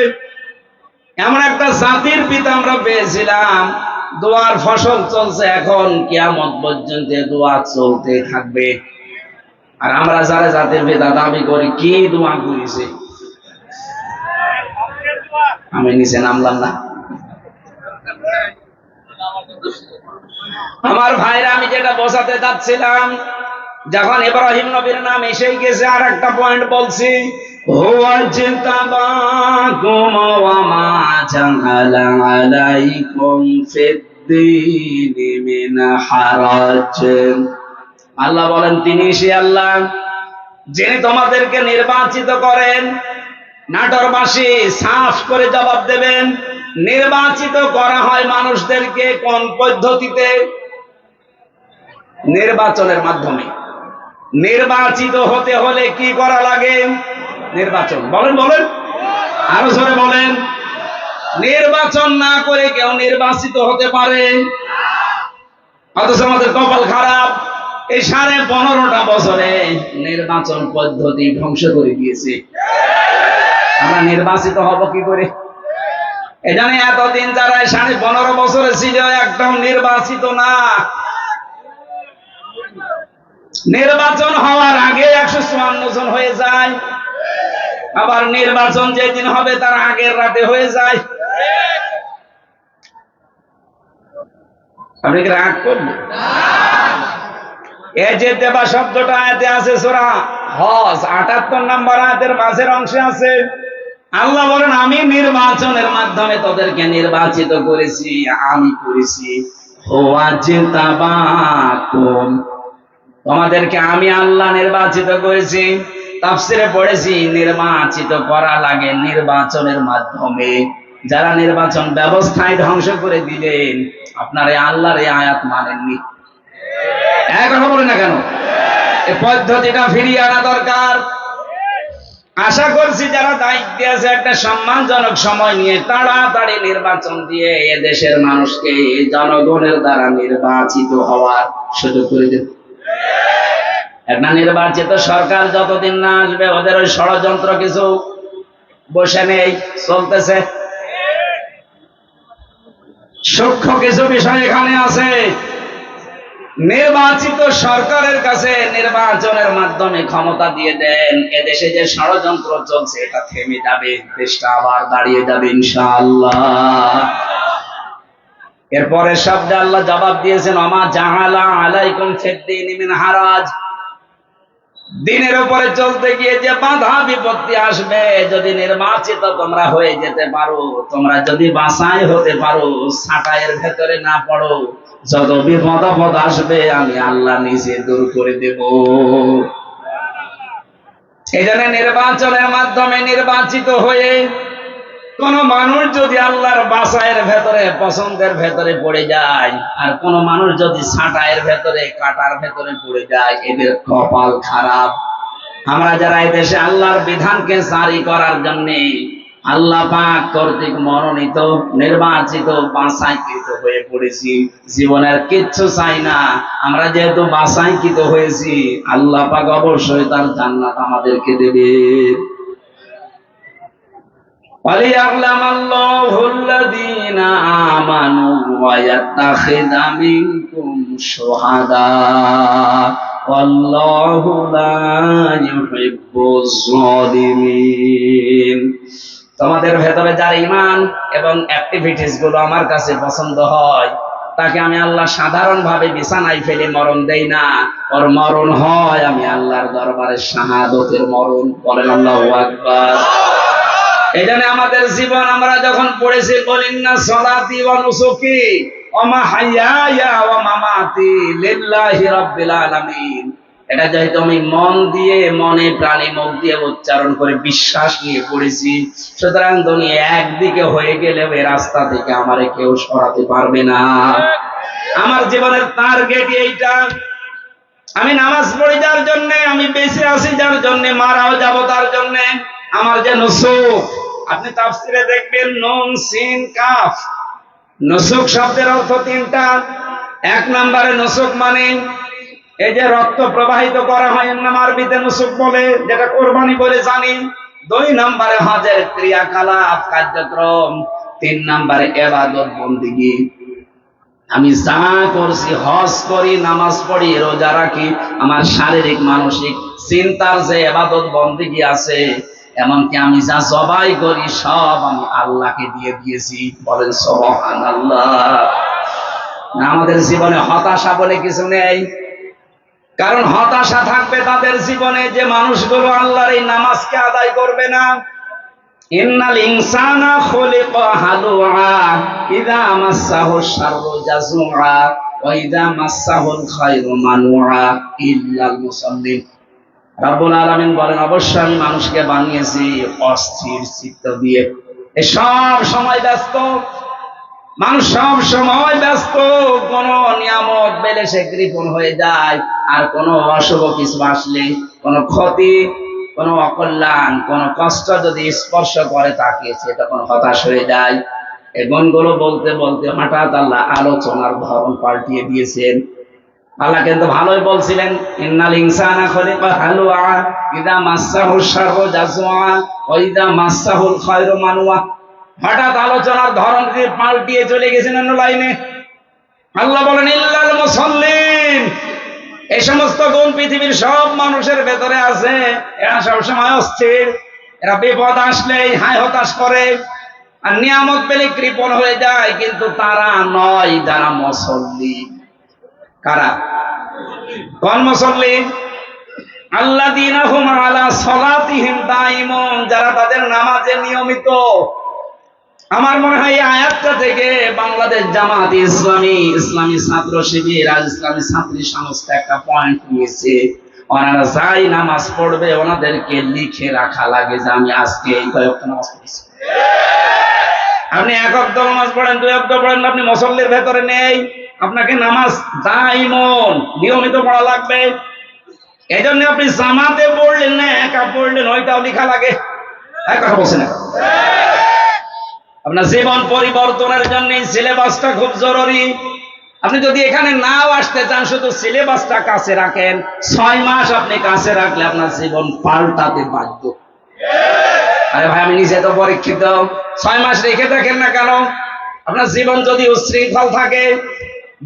এমন একটা জাতির পিতা আমরা পেয়েছিলাম, দোয়ার ফসল চলছে এখন, কিয়ামত পর্যন্ত দোয়া চলতে থাকবে। আর আমরা যারা জাতির পিতা দাবি করি, কি দোয়া করেছে? আমি নিচে নামলাম না। আমার ভাইরা, আমি যেটা বোঝাতে যাচ্ছিলাম, যখন ইব্রাহিম নবীর নাম এসেই গেছে, আর একটা পয়েন্ট বলছি, আল্লাহ বলেন তিনি সে আল্লাহ যিনি তোমাদেরকে নির্বাচিত করেন। নাটোরবাসী সাফ করে জবাব দেবেন, নির্বাচিত করা হয় মানুষদেরকে কোন পদ্ধতিতে? নির্বাচনের মাধ্যমে। নির্বাচিত হতে হলে কি করা লাগে? নির্বাচন। বলেন বলেন, আরো জোরে বলেন। নির্বাচন না করে কেউ নির্বাচিত হতে পারে? অথচ আমাদের কপাল খারাপ, এই 15.5 বছরে নির্বাচন পদ্ধতি ধ্বংস করে দিয়েছে। আমরা নির্বাচিত হব কি করে? এখানে এতদিন যারা 15.5 বছরে ছিল, একদম নির্বাচিত না। নির্বাচন হওয়ার আগে 154 জন হয়ে যায়, আবার নির্বাচন যেদিন হবে তার আগের রাতে হয়ে যায়। আপনি কি রাগ করবেন? এই যে দেবা শব্দটা আয়াতে আছে সূরা হজ 78 নম্বর আয়াতের মাঝের অংশে আছে। আল্লাহ বলেন আমি নির্বাচনের মাধ্যমে তোদেরকে নির্বাচিত করেছি, আমি করেছি। তোমাদেরকে আমি আল্লাহ নির্বাচিত করেছি। তাফসিরে পড়েছি নির্বাচিত করা লাগে নির্বাচনের মাধ্যমে। যারা নির্বাচন ব্যবস্থায় ধ্বংস করে দিলেন, আপনার এই আল্লাহর এই আয়াত মানেননি। এক কথা বলেন না কেন? এই পদ্ধতিটা ফিরিয়ে আনা দরকার। আশা করছি যারা দায়িত্বে আছে একটা সম্মানজনক সময় নিয়ে তাড়াতাড়ি নির্বাচন দিয়ে এদেশের মানুষকে জনগণের দ্বারা নির্বাচিত হওয়ার সুযোগ করে দেন। একটা নির্বাচিত সরকার যতদিন না আসবে, ওদের ওই ষড়যন্ত্র কিছু বসে নেই, চলতেছে। সূক্ষ্ম কিছু বিষয় এখানে আছে। নির্বাচিত সরকারের কাছে নির্বাচনের মাধ্যমে ক্ষমতা দিয়ে দেন, এদেশে যে ষড়যন্ত্র চলছে এটা থেমে যাবে, দেশটা আবার দাঁড়িয়ে যাবে ইনশাআল্লাহ। এরপরে শব্দে আল্লাহ জবাব দিয়েছেন ওমা জাআলা আলাইকুম ফিদ্দীনি মিন হারাজ। দিনের উপরে চলতে গিয়ে যে বাধা বিপত্তি আসবে, যদি নির্বাচিত তোমরা হয়ে যেতে পারো, তোমরা যদি বাছাই হতে পারো, ছাঁটাইয়ের ভেতরে না পড়ো, যত বিপদ আপদ আসবে আমি আল্লাহ নিজে দূর করে দেব। এই জন্য নির্বাচনের মাধ্যমে নির্বাচিত হয়ে কোন মানুষ যদি আল্লাহর বাছাইয়ের ভেতরে পছন্দের ভেতরে পড়ে যায়, আর কোন মানুষ যদি ছাঁটাইয়ের ভেতরে কাটার ভেতরে পড়ে যায়, এদের কপাল খারাপ। আমরা যারা এই দেশে আল্লাহর বিধানকে জারি করার জন্য আল্লাহ পাক কর্তৃক মনোনীত, নির্বাচিত, বাছাইকৃত হয়ে পড়েছি, জীবনের কিচ্ছু চাই না। আমরা যেহেতু বাছাইকৃত হয়েছি, আল্লাহ পাক অবশ্যই তার জান্নাত আমাদেরকে দেবে। وَلِيَعْلَمَ اللَّهُ الَّذِينَ آمَنُوا وَيَتَّخِذَ مِنكُمْ شُهَدَاءَ وَاللَّهُ لَا يُحِبُّ الظَّالِمِينَ। তোমাদের ভেতরে যার ঈমান এবং অ্যাক্টিভিটিস গুলো আমার কাছে পছন্দ হয়, তাকে আমি আল্লাহ সাধারণ ভাবে বিছানায় ফেলে মরণ দেই না, ওর মরণ হয় আমি আল্লাহর দরবারে শাহাদতের মরণ। বলেন আল্লাহু আকবার। এই জন্য আমাদের জীবন আমরা যখন পড়েছি বলিন্না সলাতি ওয়া নুসুকি ওয়া মাহইয়ায়া ওয়া মামাতি লিল্লাহি রাব্বিল আলামিন, এটা যেহেতু আমি মন দিয়ে, মনে প্রাণে মুখ দিয়ে উচ্চারণ করে বিশ্বাস নিয়ে পড়েছি, সুতরাং দুনিয়া একদিকে হয়ে গেলে ওই রাস্তা থেকে আমারে কেউ সরাতে পারবে না। আমার জীবনের টার্গেট এইটা। আমি নামাজ পড়ি যার জন্য, আমি বেঁচে আছি যার জন্য, মারাও যাব তার জন্য। আমার যে নুসুক, আপনি তাফসিরে দেখবেন নুন সিন কাফ, নুসুক শব্দের অর্থ তিনটা। এক নম্বরে নুসুক মানে এই যে রক্ত প্রবাহিত করা হয়, এর নাম আরবিতে নুসুক বলে, যেটা কোরবানি বলে জানি। দুই নম্বরে হজের ক্রিয়াকলাপ কার্যক্রম। তিন নম্বরে ইবাদত বন্দেগী। আমি যা করছি, হজ করি, নামাজ পড়ি, রোজা রাখি, আমার শারীরিক মানসিক চিন্তার যে ইবাদত বন্দেগী আছে, এমনকি আমি যা জবাই করি সব আমি আল্লাহকে দিয়ে দিয়েছি। বলেন সুবহানাল্লাহ। আমাদের জীবনে হতাশা বলে কিছু নেই, কারণ হতাশা থাকবে তাদের জীবনে যে মানুষগুলো আল্লাহর এই নামাজকে আদায় করবে না। ইন্নাল ইনসানা খুলিকা হালুআ ইযা মাসসাহুশ শাররু জাযুআ ওয়া ইযা মাসসাহুল খায়রু মানুআ ইল্লাল মুসাল্লিন। রব্বুল আলামিন বলেন, অবশ্যই আমি মানুষকে বানিয়েছি অস্থির চিত্ত দিয়ে। এই সব সময় ব্যস্ত মানুষ, সব সময় ব্যস্ত। কোন নিয়ামত পেলে সে কৃপণ হয়ে যায়, আর কোন অশুভ কিছু আসলে, কোন ক্ষতি, কোন অকল্যাণ, কোন কষ্ট যদি স্পর্শ করে তাকে, সে তখন হতাশ হয়ে যায়। এই গুণগুলো বলতে বলতে হঠাৎ আল্লাহ আলোচনার ধরন পাল্টিয়ে দিয়েছেন। আল্লাহ কিন্তু ভালোই বলছিলেন, ইন্নাল ইনসানা খুলিকা হালুআ ইযা মাসসাহুশ শাররু জাযুআ ওয়া ইযা মাসসাহুল খায়রু মানুআ। হঠাৎ আলোচনার ধরন দিয়ে পাল্টিয়ে চলে গেছেন অন্য লাইনে। আল্লাহ বলেন, ইল্লাল মুসাল্লিন। এই সমস্ত গুণ পৃথিবীর সব মানুষের ভেতরে আছে। এরা সবসময় অস্থির, এরা বিপদ আসলেই হায় হতাশ করে, আর নিয়ামত পেলে কৃপণ হয়ে যায়। কিন্তু তারা নয় যারা মুসল্লি। কারা? কোন মুসল্লি? আল্লাযীনা হুম আলা সালাতিহিম দাঈমুন, যারা তাদের নামাজে নিয়মিত। আমার মনে হয় এই আয়াতটা থেকে বাংলাদেশ জামাত ইসলামী, ইসলামী ছাত্র শিবির আর ইসলামী ছাত্রী সংস্থা একটা পয়েন্ট নিয়েছে। ওনারা যাই নামাজ পড়বে ওনাদেরকে লিখে রাখা লাগে যে আমি আজকে এই কয়েকটা নামাজ পড়েছি। আপনি এক ওয়াক্ত নামাজ পড়েন, দুই ওয়াক্ত পড়েন, আপনি মুসল্লির ভেতরে নেই। আপনাকে নামাজ দাইমন নিয়মিত পড়া লাগবে। এই জন্য আপনি জামাতে পড়লেন না একা পড়লেন, ওইটাও লেখা লাগে। এক কথা বলছেন না? আপনার জীবন পরিবর্তনের জন্য সিলেবাসটা খুব জরুরি। আপনি যদি এখানে নাও আসতে চান, শুধু সিলেবাসটা কাছে রাখেন, 6 মাস আপনি কাছে রাখলে আপনার জীবন পাল্টাতে বাধ্য। আরে ভাই, আমি নিজে তো পরীক্ষিত। 6 মাস রেখে দেখেন না কেন? আপনার জীবন যদি উচ্ছৃঙ্খল থাকে,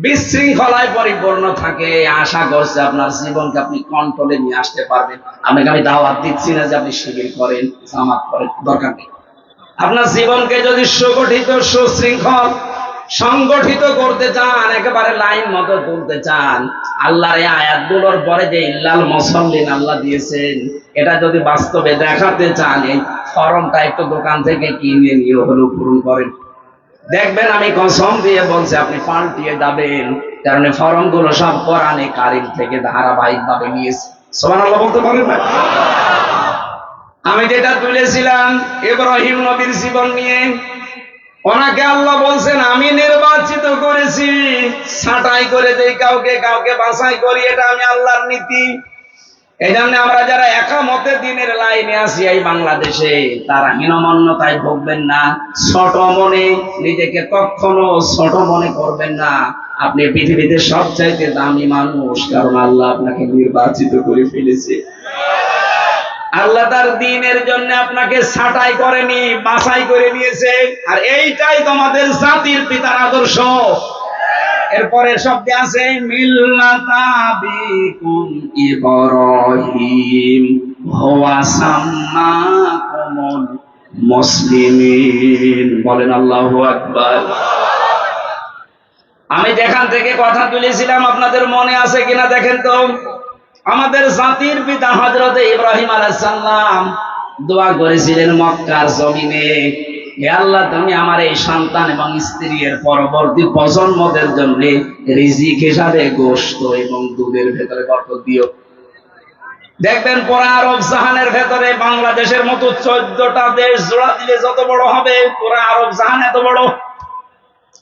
বিশৃঙ্খলায় পরিপূর্ণ থাকে, আশা করছে আপনার জীবনকে আপনি কন্ট্রোলে নিয়ে আসতে পারবেন। আপনাকে আমি দাওয়াত দিচ্ছি না যে আপনি শিবির করেন, জামাত করেন, দরকার নেই। আপনার জীবনকে যদি সুগঠিত, সুশৃঙ্খল, সংগঠিত করতে চান, একেবারে লাইন মতো তুলতে চান, আল্লাহর এই আয়াতগুলোর পরে যে ইল্লাল মুসাল্লিন আল্লাহ দিয়েছেন, এটা যদি বাস্তবে দেখাতে চান, এই ফরমটা একটু দোকান থেকে কিনে নিয়ে হলেও পূরণ করেন। দেখবেন, আমি কসম দিয়ে বলছি, আপনি পাল্টিয়ে যাবেন। কারণ এই ফরমগুলো সব কোরআনে কারীম থেকে ধারাবাহিক ভাবে নিয়েছে। সুবহানাল্লাহ বলতে পারেন না? আমি যেটা তুলেছিলাম ইব্রাহিম নবীর জীবন নিয়ে, ওনাকে আল্লাহ বলছেন আমি নির্বাচিত করেছি, ছাঁটাই করে দেই কাউকে, কাউকে বাছাই করি, এটা আমি আল্লাহর নীতি। এই জন্য আমরা যারা একামতে দিনের লাইনে আছি এই বাংলাদেশে, তারা হীনমন্যতায় ভুগবেন না, ছোট মনে, নিজেকে কখনো ছোট মনে করবেন না। আপনি পৃথিবীতে সবচাইতে দামি মানুষ, কারণ আল্লাহ আপনাকে নির্বাচিত করে ফেলেছে। আল্লাহ তার দ্বীনের জন্য আপনাকে ছাঁটাই করেনি, বাছাই করে নিয়েছে। আর এইটাই তোমাদের জাতির পিতার আদর্শ। এরপরে শব্দে আছে মিল্লাতা বিকুম ইব্রাহিম হুয়া সাম্মাকুমুল মুসলিমিন। বলেন আল্লাহু আকবার। আমি যেখান থেকে কথা তুলেছিলাম আপনাদের মনে আছে কিনা দেখেন তো। আমাদের জাতির পিতা হযরত ইব্রাহিম আলাইহিস সালাম দোয়া করেছিলেন মক্কার জমিনে, হে আল্লাহ তুমি আমার এই সন্তান এবং স্ত্রীর পরবর্তী প্রজন্মদের জন্য রিজিক হিসাবে গোশত এবং দুধের ভেতরে বরকত দিও। দেখবেন পুরা আরব জাহানের ভেতরে বাংলাদেশের মতো 14টা দেশ জোড়া দিলে যত বড় হবে, পুরা আরব জাহান এত বড়।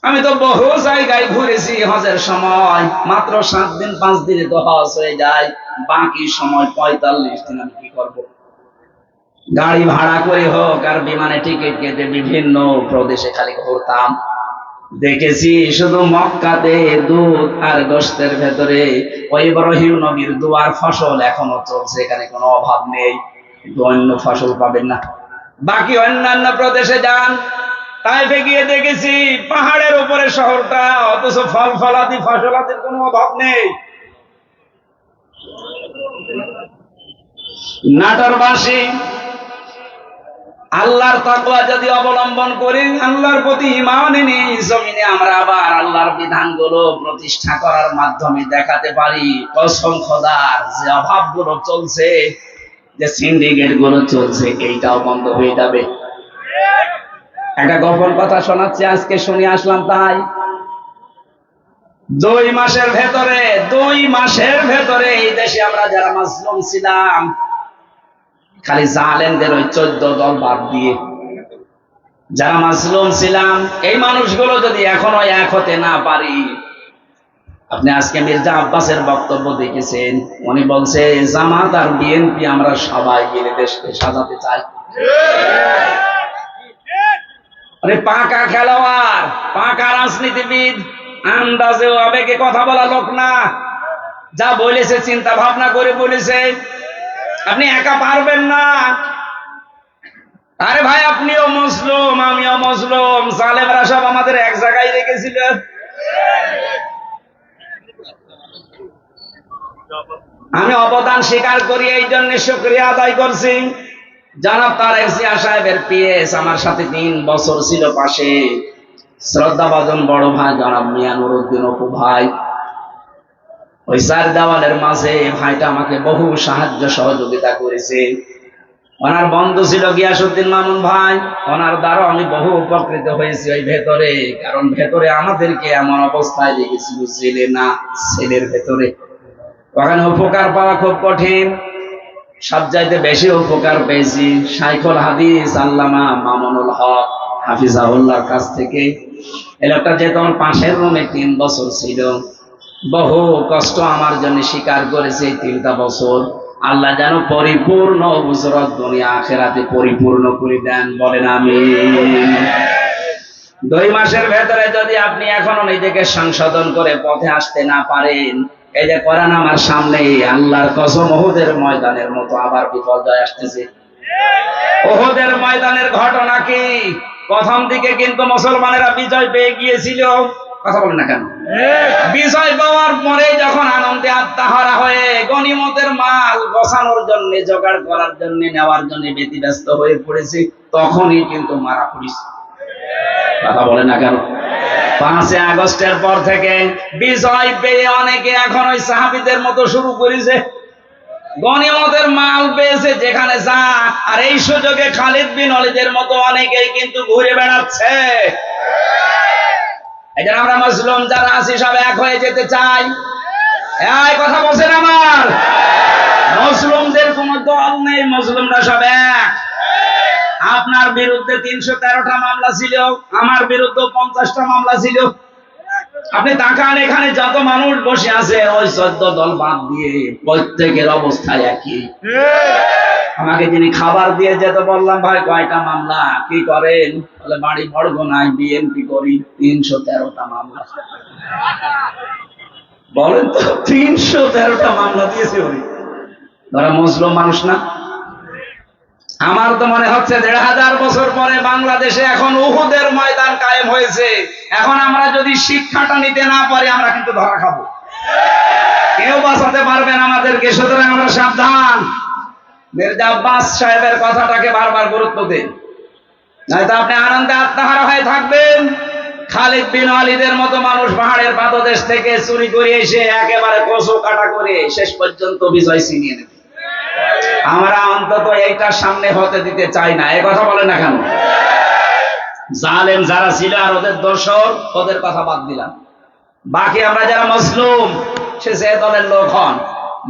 আমি তো বহু জায়গায় ঘুরেছি হজের সময়, মাত্র 7 দিন 5 দিনে তো হজ হয়ে যায়, বাকি সময় 45 দিন আমি কি করব? গাড়ি ভাড়া করে হোক আর বিমানে টিকিট কেটে বিভিন্ন প্রদেশে খালি ঘুরতাম। দেখেছি শুধু মক্কাতে দুধ আর গোশতের ভেতরে ওই ইব্রাহিম নবীর দুয়ার ফসল এখনো চলছে, এখানে কোনো অভাব নেই, কিন্তু অন্য ফসল পাবেন না। বাকি অন্যান্য প্রদেশে যান, তাইফে গিয়ে দেখেছি পাহাড়ের উপরে শহরটা, অথচ ফল ফলাদি ফসলাদির কোনো অভাব নেই। নাটোরবাসী আল্লাহর তাকওয়া যদি অবলম্বন করি, আল্লাহর প্রতি ঈমান এনে জমিনে আমরা আবার আল্লাহর বিধানগুলো প্রতিষ্ঠা করার মাধ্যমে দেখাতে পারি, কসম খোদার যে অভাবগুলো চলছে, যে সিন্ডিকেট গুলো চলছে, এইটাও বন্ধ হয়ে যাবে। একটা গোপন কথা শোনাচ্ছি, আজকে শুনে আসলাম। তাই 2 মাসের ভেতরে এই দেশে আমরা যারা মাজলুম ছিলাম, খালি জালেমদের ওই 14 দল বাদ দিয়ে যারা মাজলুম ছিলাম, এই মানুষগুলো যদি এখনো এক হতে না পারি। আপনি আজকে মির্জা আব্বাসের বক্তব্য দেখেছেন, উনি বলছে জামাত আর বিএনপি আমরা সবাই মিলে দেশকে সাজাতে চাই। পাকা খেলোয়াড়, পাকা রাজনীতিবিদ, আন্দাজে আবেগে কথা বলা লোক না, যা বলেছে চিন্তা ভাবনা করে বলেছে। আপনি একা পারবেন না। আরে ভাই, আপনিও মুসলিম, আমিও মুসলিম, জালেমরা সব আমাদের এক জায়গায় রেখেছিল। আমি অবদান স্বীকার করি, এই জন্য শুকরিয়া আদায় করছি। জনাব তারেক জিয়া সাহেবের পিএস আমার সাথে 3 বছর ছিল পাশে, শ্রদ্ধাভাজন বড় ভাই জনাব মিয়া নুরুদ্দিন অপু ভাই। ওই 4 দেওয়ালের মাঝে ভাইটা আমাকে বহু সাহায্য সহযোগিতা করেছে। ওনার বন্ধু ছিল গিয়াসউদ্দিন মামুন ভাই, ওনার দ্বারা আমি বহু উপকৃত হয়েছি ওই ভেতরে। কারণ ভেতরে আমাদেরকে এমন অবস্থায় রেখেছিল, জেলে না সেলের ভেতরে। ওখানে উপকার পাওয়া খুব কঠিন। সবচাইতে বেশি উপকার পেয়েছি শাইখুল হাদিস আল্লামা মামুনুল হক হাফিজাহুল্লাহর কাছ থেকে। এই লোকটা যে তোমার পাশের রুমে 3 বছর ছিল, বহু কষ্ট আমার জন্য স্বীকার করেছে। 3টা বছর আল্লাহ যেন পরিপূর্ণ উজরত দুনিয়া আখিরাতে পরিপূর্ণ করে দেন, বলেন আমিন। 2 মাসের ভেতরে যদি আপনি এখনো নিজেকে সংশোধন করে পথে আসতে না পারেন, এই যে কোরআন আমার সামনে, আল্লাহর কসম উহুদের ময়দানের মতো আবার বিপর্যয় আসতেছে। উহুদের ময়দানের ঘটনা কি? প্রথম দিকে কিন্তু মুসলমানেরা বিজয় পেয়ে গিয়েছিল, কথা বলেন না কেন? বিজয় পাওয়ার পরে যখন আনন্দে আত্মহারা হয়ে গনিমতের মাল গোছানোর জন্য, জোগাড় করার জন্য, নেওয়ার জন্য ব্যতিব্যস্ত হয়ে পড়েছে, তখনই কিন্তু মারা পড়েছে। কথা বলেন না কেন? 5 আগস্টের পর থেকে বিজয় পেয়ে অনেকে এখন ওই সাহাবীদের মতো শুরু করেছে, গনিমতের মাল পেয়েছে যেখানে যা। আর এই সুযোগে খালিদ বিন ওয়ালিদের মতো অনেকেই কিন্তু ঘুরে বেড়াচ্ছে। এই জন্য আমরা মুসলিম যারা আছি সব এক হয়ে যেতে চাই। এই কথা বলছেন আমার? মুসলিমদের কোন দল নেই, মুসলিমরা সব এক। আপনার বিরুদ্ধে 313টা মামলা ছিল, আমার বিরুদ্ধে 50টা মামলা ছিল। আপনি তাকান, এখানে যত মানুষ বসে আছে ওই 14 দল বাদ দিয়ে প্রত্যেকের অবস্থা একই। আমাকে যিনি খাবার দিয়ে যেতে বললাম, ভাই কয়টা মামলা, কি করেন? বলে বাড়ি বড়গোনায় বিএনপি করি, 313টা মামলা। বলেন তো, 313টা মামলা দিয়েছে উনি। ধরা মুসলিম মানুষ না? আমার তো মনে হচ্ছে 1500 বছর পরে বাংলাদেশে এখন উহুদের ময়দান কায়েম হয়েছে। এখন আমরা যদি শিক্ষাটা নিতে না পারি, আমরা কিন্তু ধরা খাবো, কেউ বাঁচাতে পারবেন আমাদেরকে। সুতরাং আমরা সাবধান। মির্জা আব্বাস সাহেবের কথাটাকে বারবার গুরুত্ব দিন, নয়তো আপনি আনন্দে আত্মহারা হয়ে থাকবেন। খালিদ বিন ওয়ালিদের মতো মানুষ পাহাড়ের পাদদেশ থেকে চুরি করে এসে একেবারে কচু কাটা করে শেষ পর্যন্ত বিজয় ছিনিয়ে নেবে। আমরা অন্তত এইটার সামনে হতে দিতে চাই না। এই কথা বলে না কেন? জালেম যারা ছিল আর ওদের দোসর, ওদের কথা বাদ দিলাম, বাকি আমরা যারা মজলুম সে যে দলের লোক হন,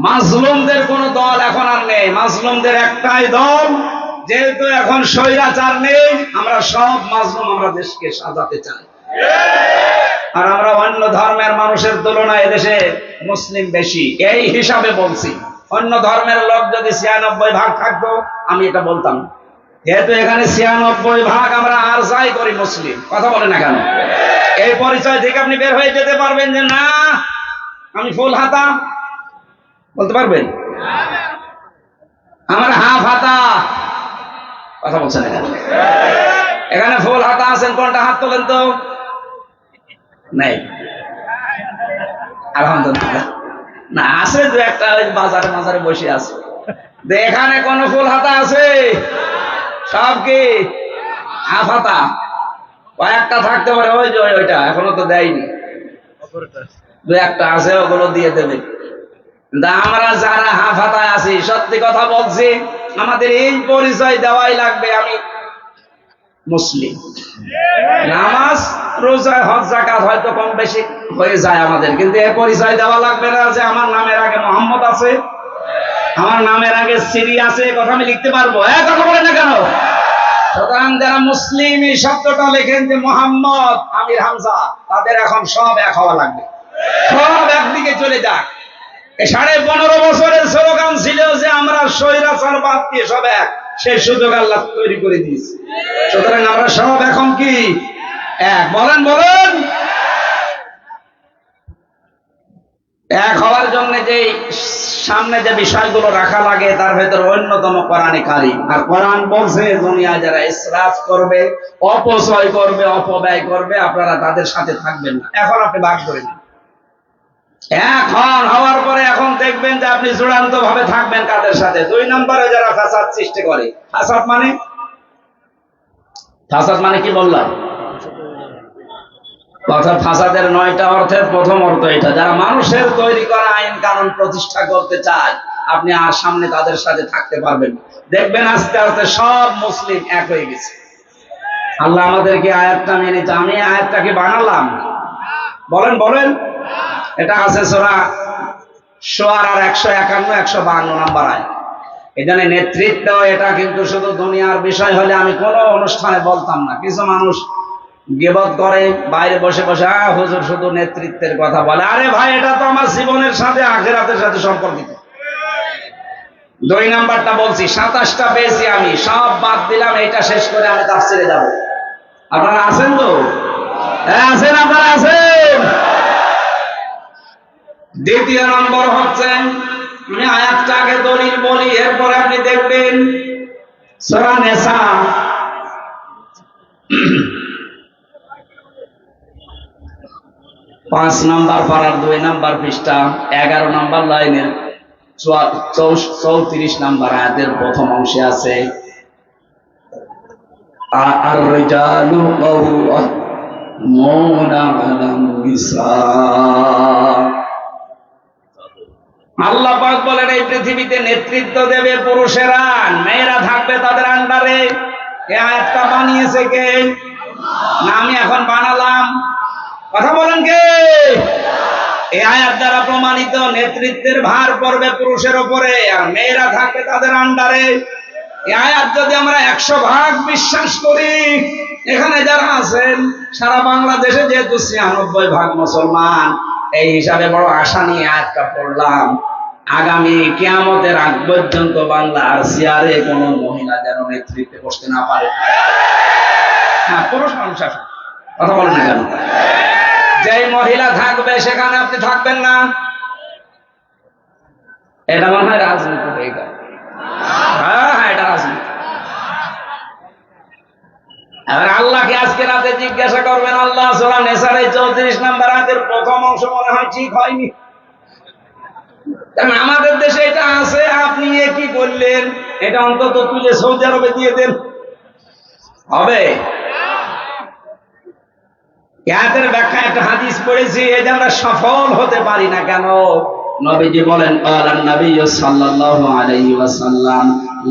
মাজলুমদের কোন দল এখন আর নেই। মাজলুমদের একটাই দল, যেহেতু এখন স্বৈরাচার নেই, আমরা সব মাজলুম আমরা দেশকে সাজাতে চাই। আর আমরা অন্য ধর্মের মানুষের তুলনায় এদেশে মুসলিম বেশি, এই হিসাবে বলছি। অন্য ধর্মের লোক যদি 96% থাকতো আমি এটা বলতাম, যেহেতু এখানে 96% আমরা আর যাই করি মুসলিম। কথা বলে না কেন? এই পরিচয় থেকে আপনি বের হয়ে যেতে পারবেন যে না আমি ফুল হাতা বলতে পারবেন, আমার হাফ হাতা। কথা বলছেন এখানে? এখানে ফুল হাতা আছেন, কোনটা হাত তোলেন তো? নাই, আলহামদুলিল্লাহ। না আছে দু একটা, বাজারে মাজারে বসে আছে। এখানে কোন ফুল হাতা আছে? সব কি হাফ হাতা? কয়েকটা থাকতে পারে, ওই যে ওইটা এখনো তো দেয়নি, দু একটা আছে, ওগুলো দিয়ে দেবে। আমরা যারা হাফ হাতায় আছি, সত্যি কথা বলছি, আমাদের এই পরিচয় দেওয়াই লাগবে আমি মুসলিম। নামাজ রোজা হজ যাকাত হয়তো কম বেশি হয়ে যায় আমাদের, কিন্তু এই পরিচয় দেওয়া লাগবে না যে আমার নামের আগে মোহাম্মদ আছে, আমার নামের আগে সিরি আছে। কথা আমি লিখতে পারবো? কথা বলে না কেন? সুতরাং যারা মুসলিম এই শব্দটা লেখেন যে মোহাম্মদ, আমির, হামজা, তাদের এখন সব এক হওয়া লাগবে, সব একদিকে চলে যাক। 15.5 বছরের স্লোগান ছিল যে আমরা স্বৈরাচার বাদ দিয়ে সব এক, সেই সুযোগ আল্লাহ তৈরি করে দিয়েছে। সুতরাং আমরা সব এখন কি এক? বলেন বলেন। এক হওয়ার জন্য যে সামনে যে বিষয়গুলো রাখা লাগে তার ভেতরে অন্যতম কোরআনে কারীম। আর কোরআন বলছে দুনিয়া যারা ইসরাফ করবে, অপচয় করবে, অপব্যয় করবে, আপনারা তাদের সাথে থাকবেন না। এখন আপনি ভাগ করে নিন। এখন হওয়ার পরে এখন দেখবেন যে আপনি চূড়ান্ত ভাবে থাকবেন কাদের সাথে? 2 নম্বরে যারা ফাসাদ সৃষ্টি করে। ফাসাদ মানে কি বললাম? অর্থাৎ ফাসাদের 9টা অর্থের প্রথম অর্থ এটা, যারা মানুষের তৈরি করা আইন কানুন প্রতিষ্ঠা করতে চায়, আপনি আর সামনে তাদের সাথে থাকতে পারবেন। দেখবেন আস্তে আস্তে সব মুসলিম এক হয়ে গেছে। আল্লাহ আমাদেরকে আয়াতটা মেনে, আমি আয়াতটাকে বানালাম, বলেন বলেন। এটা আছে সূরা শুআরা 151 152 নম্বর আয়াত। এখানে নেতৃত্ব, এটা কিন্তু শুধু দুনিয়ার বিষয় হলে আমি কোনো অনুষ্ঠানে বলতাম না। কিছু মানুষ গীবত করে বাইরে বসে বসে, হুজুর শুধু নেতৃত্বের কথা বলে। আরে ভাই, এটা তো আমার জীবনের সাথে আখিরাতের সাথে সম্পর্কিত। 2 নাম্বারটা বলছি, 27টা পেয়েছি আমি, সব বাদ দিলাম, এটা শেষ করে আমি তাফসিরে যাব। আপনারা আছেন তো? আছেন? আপনারা আছেন? 2 নম্বর হচ্ছে, আমি আয়াতটা আগে দলিল বলি, এরপরে আপনি দেখবেন সূরা নিসা 5 নম্বর পারার 2 নম্বর পৃষ্ঠা 11 নম্বর লাইনের 34 নম্বর আয়াতের প্রথম অংশে আছে, আর-রিজালু কাওয়ামুনা আলান নিসা। আল্লাহ পাক বলেন এই পৃথিবীতে নেতৃত্ব দেবে পুরুষেরা, মেয়েরা থাকবে তাদের আন্ডারে। এই আয়াতটা বানিয়েছে কে? না আমি এখন বানালাম? কথা বলেন কে? এই আয়াত দ্বারা প্রমাণিত নেতৃত্বের ভার পড়বে পুরুষের উপরে, আর মেয়েরা থাকবে তাদের আন্ডারে। এই আয়াত যদি আমরা 100% বিশ্বাস করি, এখানে যারা আছেন সারা বাংলাদেশে যেহেতু 96% মুসলমান, এই হিসাবে বড় আশা নিয়ে আয়াতটা পড়লাম। আগামী কিয়ামতের আগ পর্যন্ত বাংলার চেয়ারে কোন মহিলা যেন নেতৃত্বে বসতে না পারে। হ্যাঁ, পুরুষ মানুষ আসে, কথা বলেন না কেন? যেই মহিলা থাকবে সেখানে আপনি থাকবেন না, এটা মনে হয় রাজনীতি হয়ে গেল। হ্যাঁ, এটা রাজনীতি। আর আল্লাহকে আজকে রাতে জিজ্ঞাসা করবেন, আল্লাহ সূরা নিসার 34 নম্বর আয়াতের প্রথম অংশ মনে হয় ঠিক হয়নি, কারণ আমাদের দেশে এটা আছে, আপনি কি করলেন? এটা অন্তত তুলে সৌদি আরবে দিয়ে দেন, হবে? আয়াতের ব্যাখ্যা একটা হাদিস পড়েছি, এই যে আমরা সফল হতে পারি না কেন। নবীজি বলেন, ক্বালান নবী সাল্লাল্লাহু আলাইহি ওয়াসাল্লাম,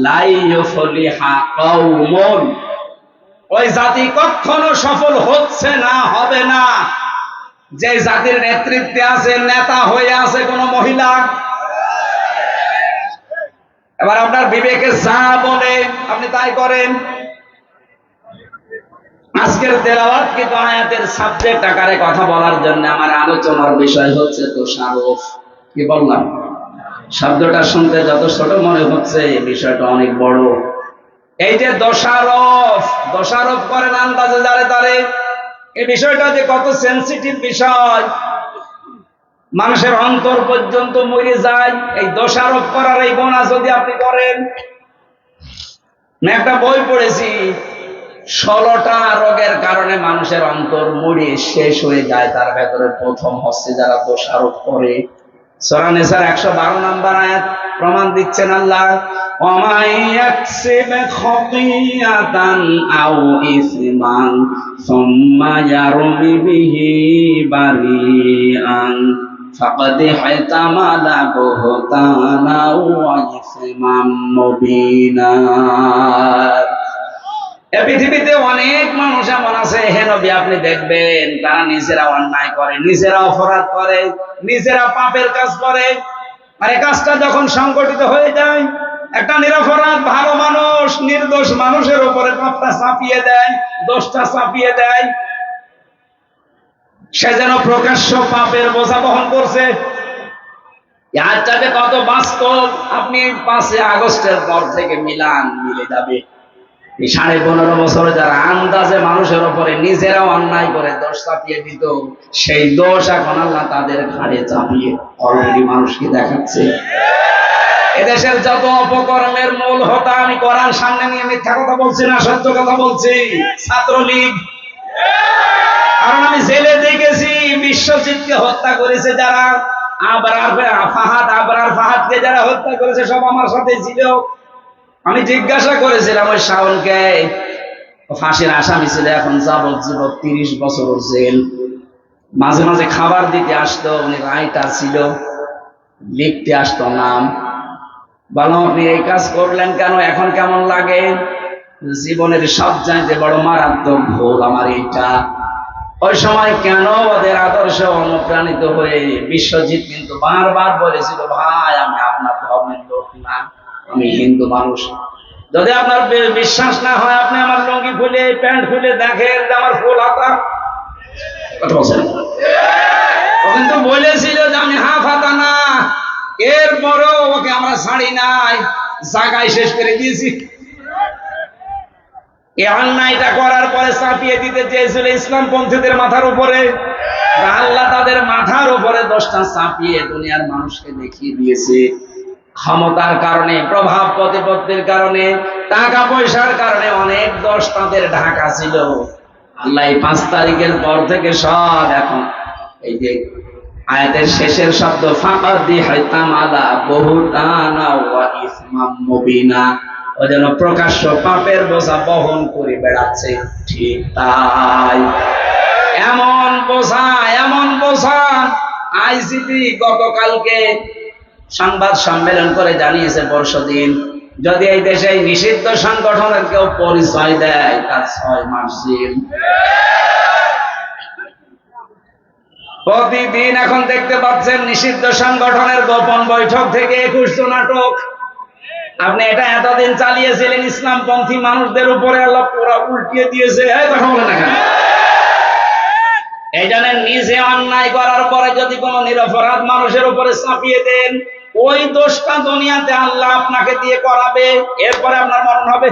লা ইউফলিহা কওমুন, ওই জাতি কখনো সফল হচ্ছে না, হবে না, যে জাতির নেতৃত্বে আছে, নেতা হয়ে আছে কোন মহিলা। এবার আপনার বিবেকে যা বলে আপনি তাই করেন। আজকের তেলাওয়াত কিন্তু আয়াতের সাবজেক্ট আকারে কথা বলার জন্য আমার আলোচনার বিষয় হচ্ছে দোষারোপ। কি বললাম? শব্দটা শুনতে যত ছোট মনে হচ্ছে, বিষয়টা অনেক বড়। এই যে দোষারোপ, দোষারোপ করেন আন্দাজে দাঁড়ে দাঁড়ে, এই বিষয়টা যে কত সেনসিটিভ বিষয়, মানুষের অন্তর পর্যন্ত মরে যায় এই দোষারোপ করার এই গুনাহ যদি আপনি করেন। একটা বই পড়েছি, 16টা রোগের কারণে মানুষের অন্তর মরে শেষ হয়ে যায়, তার ভেতরে প্রথম হচ্ছে যারা দোষারোপ করে। সূরা নিসার 112 নম্বর আয়াত প্রমাণ দিচ্ছেন আল্লাহ, ওয়ামাই ইয়াকসিব খাতিয়াতান আও ইসমান সুম্মা ইয়ারমি বিহি বারিআন ফাকাদ হাতামালা বুহতানা ওয়া ইসমান মুবিনা। এই পৃথিবীতে অনেক মানুষ এমন আছে, হে নবী আপনি দেখবেন, তারা নিজেরা অন্যায় করে, নিজেরা অপরাধ করে, নিজেরা পাপের কাজ করে, আর এই কাজটা যখন সংগঠিত হয়ে যায়, একটা নিরপরাধ ভালো মানুষ নির্দোষ মানুষের উপরে পাপটা চাপিয়ে দেয়, দোষটা চাপিয়ে দেয়, সে যেন প্রকাশ্য পাপের বোঝা বহন করছে। আজটাকে কত বাস্তব, আপনি 5 আগস্টের পর থেকে মিলে যাবে। এই 15.5 বছরে যারা আন্দাজে মানুষের উপরে নিজেরা অন্যায় করে দোষ চাপিয়ে দিত, সেই দোষ এখন আল্লাহ তাদের ঘাড়ে চাপিয়ে অলরেডি মানুষকে দেখাচ্ছে। এদেশের যত অপকর্মের মূল হোতা, আমি কোরআন সামনে নিয়ে মিথ্যা কথা বলছি না, সত্য কথা বলছি, ছাত্রলীগ। কারণ আমি জেলে দেখেছি বিশ্বজিৎকে হত্যা করেছে যারা, আবরার ফাহাদকে যারা হত্যা করেছে সব আমার সাথে ছিল। আমি জিজ্ঞাসা করেছিলাম ওই শাওনকে, ফাঁসির আসামি ছিল, এখন যাবজ্জীবন 30 বছর জেল। মাঝে মাঝে খাবার দিতে আসতো, উনি রাইটার ছিল, লিখতে আসতো নাম। বললাম আপনি এই কাজ করলেন কেন, এখন কেমন লাগে? জীবনের সবচাইতে বড় মারাত্মক ভুল আমার এইটা। ওই সময় কেন ওদের আদর্শ অনুপ্রাণিত হয়ে বিশ্বজিৎ কিন্তু বারবার বলেছিল, ভাই আমি আপনার ধর্মের লোক না, আমি হিন্দু মানুষ। যদি আপনার বিশ্বাস না হয়, আপনি আমার লুঙ্গি খুলে প্যান্ট খুলে দেখেন আমার ফুল হাতা। কথা বলছেন? ও কিন্তু বলেছিল যে আমি হাফ হাতা না, এরপরও ওকে আমরা ছাড়ি নাই, জায়গায় শেষ করে দিয়েছি। এই অন্যায়টা করার পরে চাপিয়ে দিতে চেয়েছিল ইসলাম পন্থীদের মাথার উপরে, আল্লাহ তাদের মাথার উপরে দোষটা চাপিয়ে দুনিয়ার মানুষকে দেখিয়ে দিয়েছে। ক্ষমতার কারণে, প্রভাব প্রতিপত্তির কারণে, টাকা পয়সার কারণে অনেক দোষ তাদের ঢাকা ছিল। আল্লাহ 5 তারিখের পর থেকে সব এখন এই যে আয়াতের শেষের শব্দ ফাকাদি হাইতামালা বহুতানা ওয়া ইসমাম মুবিনা, ও যেন প্রকাশ্য পাপের বোঝা বহন করে বেড়াচ্ছে। ঠিক তাই, এমন বোঝা আইসিপি গতকালকে সংবাদ সম্মেলন করে জানিয়েছে পরশুদিন, যদি এই দেশে নিষিদ্ধ সংগঠনের কেউ পরিচয় দেয় তার 6 মাস জেল। প্রতিদিন এখন দেখতে পাচ্ছেন নিষিদ্ধ সংগঠনের গোপন বৈঠক থেকে 21 জন আটক। আপনি এটা এতদিন চালিয়েছিলেন ইসলামপন্থী মানুষদের উপরে, আল্লাহ পুরো উল্টিয়ে দিয়েছে। কথা বলে না কেন? এই জন্য নিজে অন্যায় করার পরে যদি কোনো নিরপরাধ মানুষের উপরে চাপিয়ে দেন, ওই দোষটা দুনিয়াতে আল্লাহ আপনাকে দিয়ে করাবে, এরপরে আপনার মরণ হবে।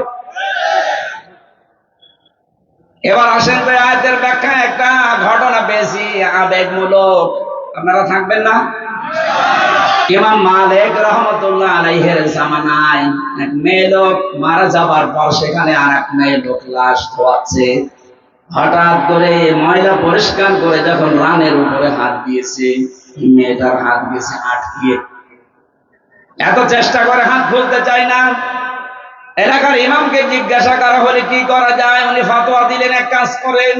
এবার আসেন তো আয়াতের ব্যাখ্যা, একটা ঘটনা বেশি আবেগমূলক, আপনারা থাকবেন না? ইমাম মালিক রাহমাতুল্লাহ আলাইহির জামানায় এক মেয়ে লোক মারা যাবার পর সেখানে আর এক মেয়ে লোক লাশ ধোয়াচ্ছে। হঠাৎ করে ময়লা পরিষ্কার করে যখন রানের উপরে হাত দিয়েছে, মেয়েটার হাত গেছে আটকিয়ে। এত চেষ্টা করে হাত খুলতে চায় না। এলাকার ইমামকে জিজ্ঞাসা করা হলে কি করা যায়, উনি ফতোয়া দিলেন, এক কাজ করেন,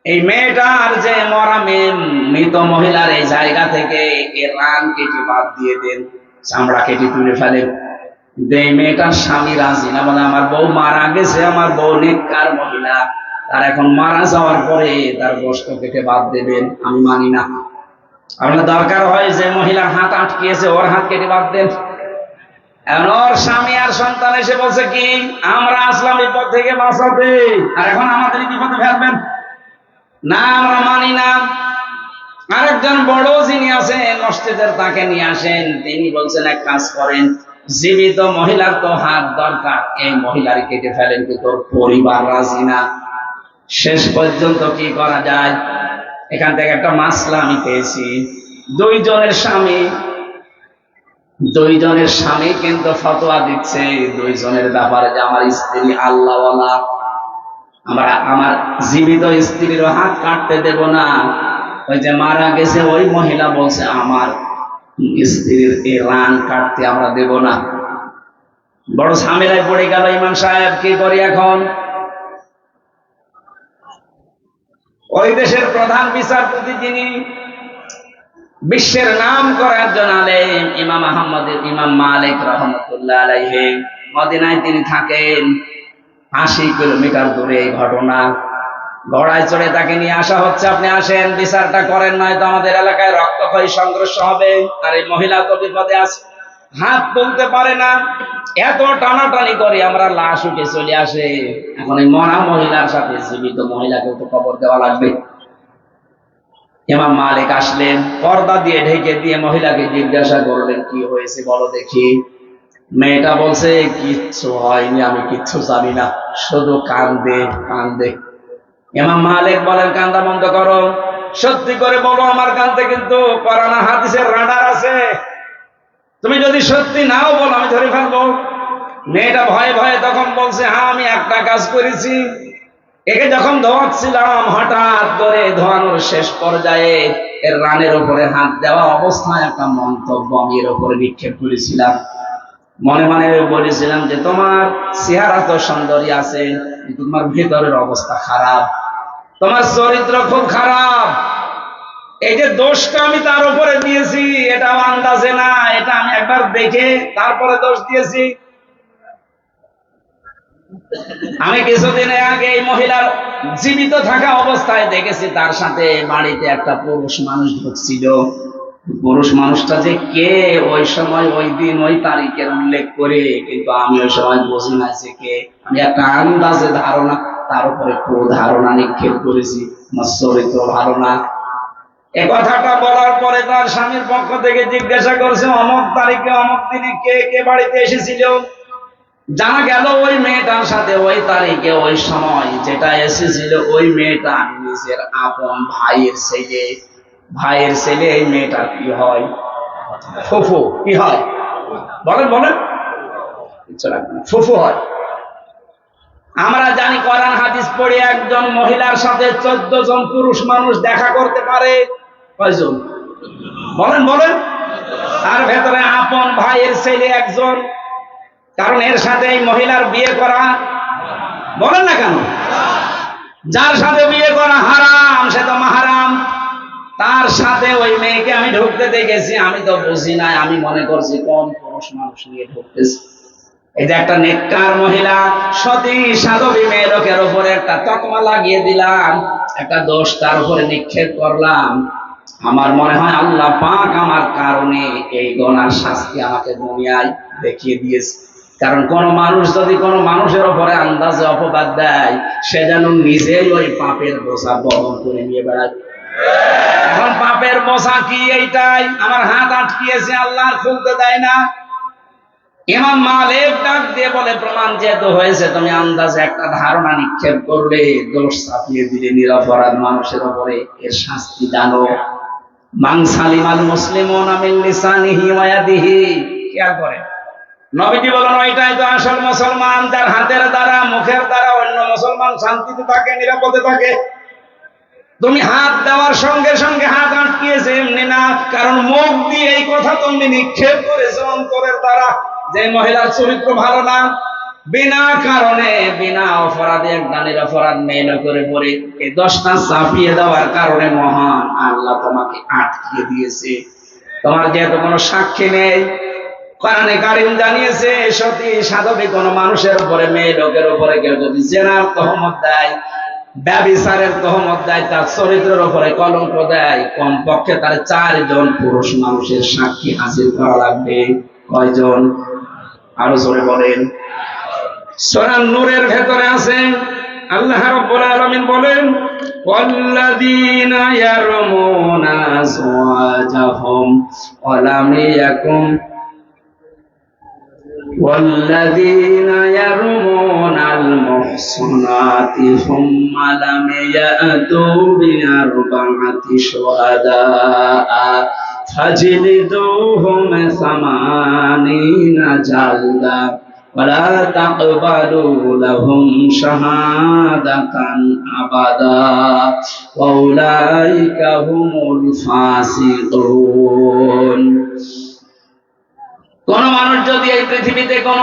এই মেয়েটার যে মরা মৃত মহিলার এই জায়গা থেকে এর রান কেটে বাদ দিয়ে দেন, চামড়া কেটে তুলে ফেলেন। এই মেয়েটার স্বামী রাজি না, বলে আমার বউ মারা গেছে, আমার বউ নেককার মহিলা, তার এখন মারা যাওয়ার পরে তার গোশত কেটে বাদ দেবেন, আমি মানি না। আপনার দরকার হয় যে মহিলার হাত আটকিয়েছে ওর হাত কেটে বাদ দেন। এখন ওর স্বামী আর সন্তান এসে বলছে কি, আমরা আসলাম বিপদ থেকে বাঁচাতে, আর এখন আমাদের বিপদে ফেলবেন না, আমরা মানি না। আরেকজন বড় যিনি আছেন মসজিদের, তাকে নিয়ে আসেন। তিনি বলছেন এক কাজ করেন, জীবিত মহিলার তো হাত দরকার, এই মহিলার কেটে ফেলেন, কিন্তু তোর পরিবার রাজি না। শেষ পর্যন্ত কি করা যায়, এখান থেকে একটা মাসলা আমি পেয়েছি। দুইজনের স্বামী কিন্তু ফতোয়া দিচ্ছে দুইজনের ব্যাপারে যে আমার স্ত্রী আল্লাহওয়ালা, আমার জীবিত স্ত্রীর হাত কাটতে দেব না। ওই যে মারা গেছে ওই মহিলা বলছে আমার স্ত্রীর এই রান কাটতে আমরা দেব না। বড় ঝামেলায় পড়ে গেল ইমাম সাহেব, কি করি এখন? ওই দেশের প্রধান বিচারপতি, যিনি বিশ্বের নাম করা একজন আলেম, ইমাম মালিক রাহমাতুল্লাহ আলাইহি, মদিনায় তিনি থাকেন। 80 কিলোমিটার দূরে এই ঘটনা। ঘোড়ায় চড়ে তাকে নিয়ে আসা হচ্ছে, আপনি আসেন বিচারটা করেন, নয়তো আমাদের এলাকায় রক্তক্ষয়ী সংঘর্ষ হবে। আর এই মহিলা তো বিপদে আছে, হাত তুলতে পারে না, এত টানাটানি করে আমরা লাশ উঠে চলে আসে। এখন এই মরা মহিলার সাথে জীবিত মহিলাকে তো কবর দেওয়া লাগবে। ইমাম মালিক আসলেন, পর্দা দিয়ে ঢেকে দিয়ে মহিলাকে জিজ্ঞাসা করলেন, কি হয়েছে বলো দেখি। মেয়েটা বলছে, কিচ্ছু হয়নি, আমি কিচ্ছু জানি না, শুধু কান্দে কান্দে। ইমাম মালিক বলেন, কান্দা বন্ধ করো, সত্যি করে বলো, আমার কান্দে কিন্তু কোরআন হাদিসের রাডার আছে, তুমি যদি সত্যি নাও বলো আমি ধরে ফেলবো। মেয়েটা ভয়ে ভয়ে তখন বলছে, হ্যাঁ আমি একটা কাজ করেছি। একে যখন ধোয়াচ্ছিলাম, হঠাৎ করে ধোয়ানোর শেষ পর্যায়ে এর রানের উপরে হাত দেওয়া অবস্থায় একটা মন্তব্য আমি এর উপরে নিক্ষেপ করেছিলাম। মনে মনে বলেছিলাম যে তোমার চেহারা তো সুন্দরী আছে, কিন্তু তোমার ভেতরের অবস্থা খারাপ, তোমার চরিত্র খুব খারাপ। এই যে দোষটা আমি তার উপরে দিয়েছি, এটা আন্দাজে না, এটা আমি একবার দেখে তারপরে দোষ দিয়েছি। আমি কিছুদিন আগে এই মহিলার জীবিত থাকা অবস্থায় দেখেছি তার সাথে বাড়িতে একটা পুরুষ মানুষ ঢুকছিল। পুরুষ মানুষটা যে কে, ওই সময় ওই দিন ওই তারিখের উল্লেখ করে, কিন্তু আমি ওই সময় বুঝি না যে কে। আমি একটা আন্দাজে ধারণা, তার উপরে খুব ধারণা নিক্ষেপ করেছি, আমার চরিত্র ভালো না। এ কথাটা বলার পরে তার স্বামীর পক্ষ থেকে জিজ্ঞাসা করছে, অমুক তারিখে অমুক দিনে কে কে বাড়িতে এসেছিল। জানা গেল ওই মেয়েটার সাথে ওই তারিখে ওই সময় যেটা এসেছিল ওই মেয়েটা নিজের আপন ভাইয়ের ছেলে। ভাইয়ের ছেলে এই মেয়েটার কি হয়? ফুফু। কি হয় বলেন বলেন? ফুফু হয়। আমরা জানি কোরআন হাদিস পড়ে একজন মহিলার সাথে 14 জন পুরুষ মানুষ দেখা করতে পারে। কয়জন বলেন বলেন? তার ভেতরে আপন ভাইয়ের ছেলে একজন, কারণ এর সাথে এই মহিলার বিয়ে করা, বলেন না কেন? যার সাথে বিয়ে করা হারাম সে তো মাহারাম। তার সাথে ওই মেয়েকে আমি ঢুকতে দেখেছি, আমি তো বুঝি নাই, আমি মনে করছি কোন পুরুষ মানুষ নিয়ে ঢুকতেছে। এই যে একটা নেককার মহিলা, সতী সাধবী মেয়ে লোকের উপরে একটা তকমা লাগিয়ে দিলাম, একটা দোষ তার উপরে নিক্ষেপ করলাম। আমার মনে হয় আল্লাহ পাক আমার কারণে এই গুনার শাস্তি আমাকে দুনিয়ায় দেখিয়ে দিয়েছে। কারণ কোন মানুষ যদি কোন মানুষের উপরে আন্দাজে অপবাদ দেয়, সে যেন নিজেই ওই পাপের বোঝা বহন করে নিয়ে বেড়ায়। এখন পাপের বোঝা কি? এইটাই, আমার হাত আটকিয়েছে, আল্লাহ খুলতে দেয় না। ইমাম মালিক ডাক দিয়ে বলে, প্রমাণ যেহেতু হয়েছে, তুমি আন্দাজে একটা ধারণা নিক্ষেপ করলে, দোষ চাপিয়ে দিলে নিরপরাধ মানুষের উপরে, এর শাস্তি জানো। মান সালিমাল মুসলিমুনা মিন লিসানিহি ওয়া ইয়াদিহি। খেয়াল করেন, নবীজি বলেন ওইটাই তো আসল মুসলমান, যার হাতের দ্বারা মুখের দ্বারা অন্য মুসলমান শান্তিতে থাকে, নিরাপদে থাকে। তুমি হাত দেওয়ার সঙ্গে সঙ্গে হাত আটকিয়েছে এমনি না, কারণ মুখ দিয়ে এই কথা তুমি নিক্ষেপ করেছো অন্তরের দ্বারা যে মহিলার চরিত্র ভালো না। বিনা কারণে বিনা অপরাধে একটা নিরপরাধ মেয়ে করে পড়ে এই 10টা চাপিয়ে দেওয়ার কারণে মহান আল্লাহ তোমাকে আটকে দিয়েছে। তোমার যেহেতু কোনো সাক্ষী নেই, কোরআনে কারীম জানিয়েছে সতী সাধবী কোন মানুষের উপরে, মেয়ে লোকের উপরে কেউ যদি জেনার তহমত দেয়, ব্যভিচারের তহমত দেয়, তার চরিত্রের উপরে কলঙ্ক দেয়, কমপক্ষে তার 4 জন পুরুষ মানুষের সাক্ষী হাজির করা লাগবে। কয়জন? আরো জোরে বলেন। সূরা নূরের ভেতরে আছে আল্লাহ রাব্বুল আলামিন বলেন, ওয়াল্লাযীনা ইয়ারমুনা আযওয়াজাহুম ওয়া লাম ইয়াকুম والذين يرمون المحصنات ثم لم يأتوا ب4 شهداء فاجلدوهم 80 جلدة ولا تقبلوا لهم شهادة أبدا وأولئك هم الفاسقون। কোন মানুষ যদি এই পৃথিবীতে কোন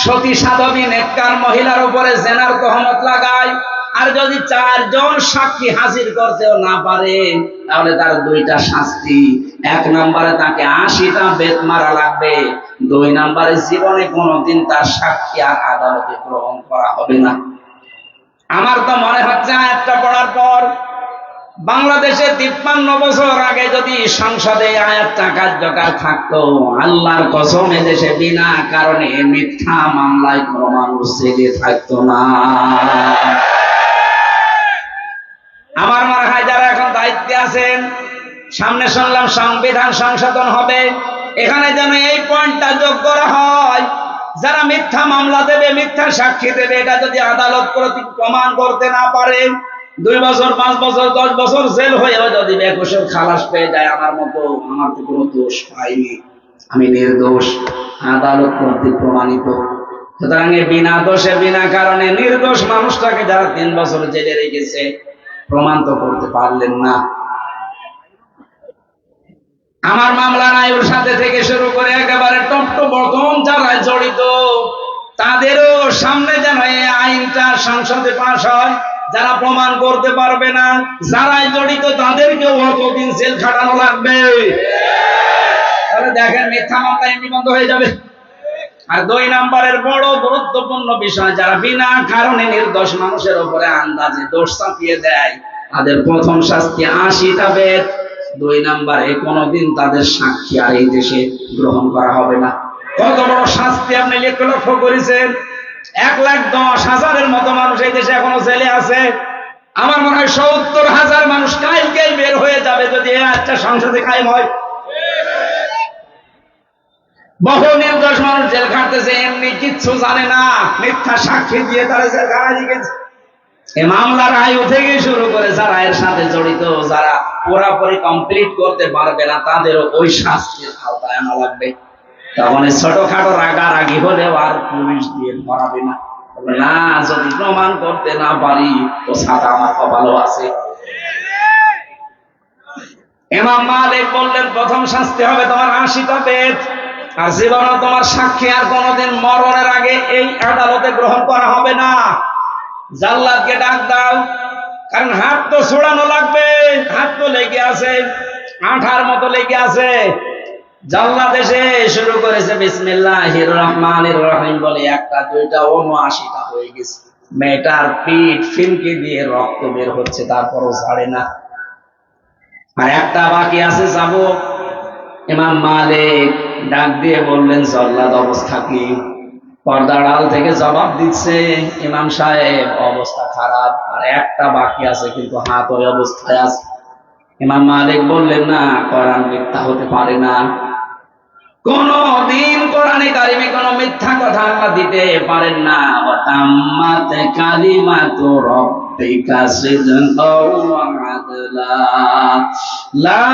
সতী সাধবী নেককার মহিলার উপরে জেনার তহমত লাগায়, আর যদি 4 জন সাক্ষী হাজির করতেও না পারে, তাহলে তার 2টা শাস্তি। 1 নম্বরে তাকে 80টা বেত মারা লাগবে। 2 নম্বরে জীবনে কোনোদিন তার সাক্ষী আর আদালতে গ্রহণ করা হবে না। আমার তো মনে হচ্ছে আয়াতটা পড়ার পর বাংলাদেশে 53 বছর আগে যদি সংসদে আয়াতটা কার্যকর থাকতো, আল্লাহর কসম এদেশে বিনা কারণে মিথ্যা মামলায় কোনো মানুষ জেলে থাকতো না। আমার মনে হয় যারা এখন দায়িত্বে আছেন, সামনে শুনলাম সংবিধান সংশোধন হবে, এখানে যেন এই পয়েন্টটা যোগ করা হয়, যারা মিথ্যা মামলা দেবে, মিথ্যা সাক্ষী দেবে, এটা যদি আদালত কর্তৃক প্রমাণ করতে না পারে, 2 বছর 5 বছর 10 বছর জেল হয়েও যদি বেকসুর খালাস পেয়ে যায়, আমার মতো, আমার তো কোনো দোষ পাইনি, আমি নির্দোষ, আদালত কর্তৃক প্রমাণিত। সুতরাং বিনা দোষে বিনা কারণে নির্দোষ মানুষটাকে যারা 3 বছর জেলে রেখেছে, প্রমাণ তো করতে পারলেন না। আমার মামলা নাইর সাথে থেকে শুরু করে একেবারে টপ টু বটম যারা জড়িত, তাদেরও সামনে যেন এই আইনটা সংসদে পাস হয়। যারা প্রমাণ করতে পারবে না, যারাই জড়িত, তাদেরকেও অতদিন জেল খাটানো লাগবে। তাহলে দেখেন মিথ্যা মামলা এমনি বন্ধ হয়ে যাবে। আর 2 নম্বরের বড় গুরুত্বপূর্ণ বিষয়, যারা বিনা কারণে নির্দোষ মানুষের উপরে আন্দাজে দোষ চাপিয়ে দেয়, তাদের প্রথম শাস্তি 80টা বেত। 2 নম্বরে কোনোদিন তাদের সাক্ষী আর এই দেশে গ্রহণ করা হবে না। কত বড় শাস্তি আপনি লক্ষ্য করেছেন? 1,10,000-এর মতো মানুষ এই দেশে এখনো জেলে আছে। আমার মনে হয় 70,000 মানুষ কালকেই বের হয়ে যাবে যদি এই আজটা সংসদে কায়েম হয়। বহু নির্দোষ মানুষ জেল খাটতেছে, এমনি কিচ্ছু জানে না, মিথ্যা সাক্ষী দিয়ে তারা জেল খাটায় দিয়েছে। এই মামলার আয়ু থেকে শুরু করে যারা এর সাথে জড়িত, যারা পুরোপুরি কমপ্লিট করতে পারবে না, তাদেরও ওই শাস্তির আওতায় আনা লাগবে। তখন ছোটখাটো রাগারাগি হলেও আর পুলিশ দিয়ে ধরাবে না। না, যদি প্রমাণ করতে না পারি তো সাদা আমার কপালও আছে। ইমাম মালিক বললেন প্রথম শাস্তি হবে তোমার 80টা বেত, আর জীবনে তোমার সাক্ষী আর কোনোদিন মরণের আগে এই আদালতে গ্রহণ করা হবে না। জাল্লাদকে ডাক দাও, কারণ হাত তো ছুড়ানো লাগবে, হাত তো লেগে আছে, আঠার মতো লেগে আছে। জাল্লাদ এসে শুরু করেছে বিসমিল্লাহির রহমানির রহিম বলে, 1টা 2টা 79টা হয়ে গেছে। মেয়েটার পিঠ ফিনকে দিয়ে রক্ত বের হচ্ছে, তারপরও ছাড়ে না। আর একটা বাকি আছে যাবো। ইমাম মালিক ডাক দিয়ে বললেন, জাল্লাদ অবস্থা কি? পর্দার আড়াল থেকে জবাব দিচ্ছে, ইমাম সাহেব অবস্থা খারাপ, আর একটা বাকি আছে, কিন্তু হাত ওই অবস্থায় আছে। ইমাম মালিক বললেন, না, কোরআন মিথ্যা হতে পারে না। কোনদিন কোরআনে কারিমে কোনো মিথ্যা কথা আল্লাহ দিতে পারেন না। ওয়া তাম্মাত কালিমাতু রাব্বিকা সিদকাও ওয়া আদলা লা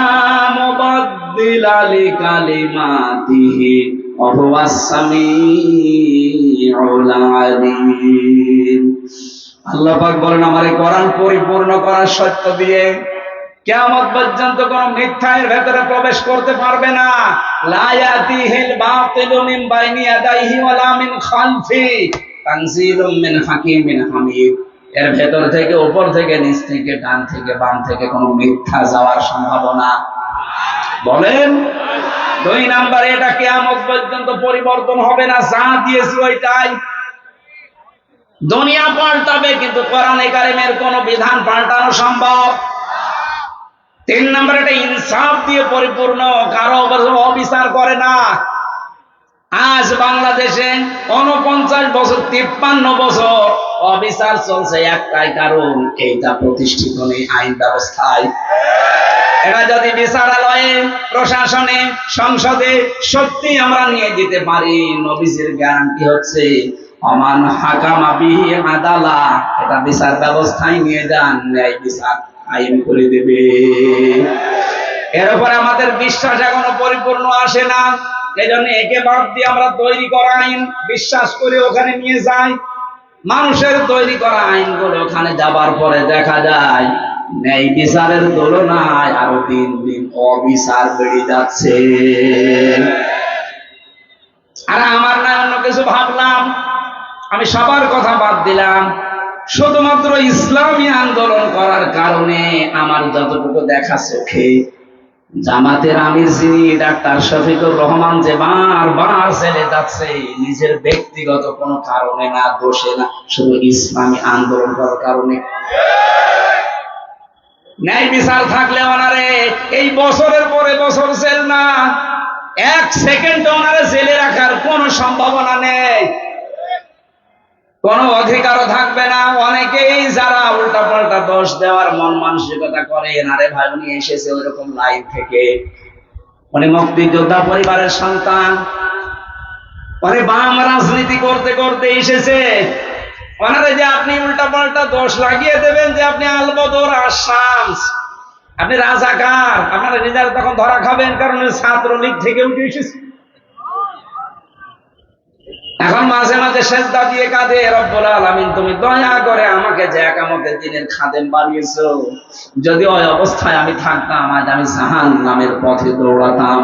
মুবাদদিলা লিকালিমাতিহি ওয়া হুয়াস সামিউল আলিম। আল্লাহ পাক বলেন, আমার এই কোরআন পরিপূর্ণ করার সত্য দিয়ে কিয়ামত পর্যন্ত কোন মিথ্যা এর ভেতরে প্রবেশ করতে পারবে না। লা ইয়াতিহিল বাতিলু মিন বাইনি ইয়াদাইহি ওয়া লা মিন খালফি। তানজিলুম মিন হাকিমিন হামিদ। এর ভেতর থেকে, উপর থেকে, নিচ থেকে, ডান থেকে, বাম থেকে কোনো মিথ্যা যাওয়ার সম্ভাবনা বলেন। 2 নাম্বার, এটা কিয়ামত পর্যন্ত পরিবর্তন হবে না, যা দিয়েছি ওইটাই। দুনিয়া পাল্টাবে কিন্তু কোরআনে কারিমের কোন বিধান পাল্টানো সম্ভব। 3 নাম্বার, এটা ইনসাফ দিয়ে পরিপূর্ণ, কারো অবিচার করে না। আজ বাংলাদেশে 49 বছর 53 বছর অবিচার চলছে, একটাই কারণ, এইটা প্রতিষ্ঠিত নেই আইন ব্যবস্থায়। এটা যদি বিচারালয়ে, প্রশাসনে, সংসদে সত্যি আমরা নিয়ে যেতে পারি, নবীজির গ্যারান্টি হচ্ছে আমান হাকামা বিহি আদালা, এটা বিচার ব্যবস্থায় নিয়ে যান, ন্যায় বিচার আইন করে দেবে। এর উপরে আমাদের বিশ্বাস এখনো পরিপূর্ণ আসে না। এই জন্য একে বাদ দিয়ে আমরা তৈরি করা আইন বিশ্বাস করে ওখানে নিয়ে যাই। মানুষের তৈরি করা আইনগুলো ওখানে যাবার পরে দেখা যায় ন্যায় বিচারের তুলনায় আরো দিন দিন অবিচার বেড়ে যাচ্ছে। আর আমার না অন্য কিছু ভাবলাম, আমি সবার কথা বাদ দিলাম, শুধুমাত্র ইসলামী আন্দোলন করার কারণে আমার যতটুকু দেখা চোখে, জামাতের আমির যিনি ডাক্তার শফিকুর রহমান যে বারবার ছেড়ে যাচ্ছে, নিজের ব্যক্তিগত কোনো কারণে না, দোষে না, শুধু ইসলামী আন্দোলন করার কারণে। ন্যায় বিচার থাকলে ওনারে এই বছরের পরে বছর জেল না, 1 সেকেন্ড ওনারে জেলে রাখার কোনো সম্ভাবনা নেই, কোনো অধিকারও থাকবে না। অনেকেই যারা উল্টা পাল্টা দোষ দেওয়ার মন মানসিকতা করেন, আরে ভাই উনি এসেছে ওইরকম লাইন থেকে, উনি মুক্তিযোদ্ধা পরিবারের সন্তান, উনি বাম রাজনীতি করতে করতে এসেছে, ওনারে যে আপনি উল্টা পাল্টা দোষ লাগিয়ে দেবেন যে আপনি আলবদর আসামস, আপনি রাজাকার, আপনারা নিজেরা তখন ধরা খাবেন, কারণ ছাত্রলীগ থেকে উঠে এসেছে। এখন মাঝে মাঝে সেজদা দিয়ে কাঁদে, রব্বুল আলামিন তুমি দয়া করে আমাকে যে একামতের দিনের খাদেম বানিয়েছো, যদি ওই অবস্থায় আমি থাকতাম আজ আমি জাহান্নামের পথে দৌড়াতাম।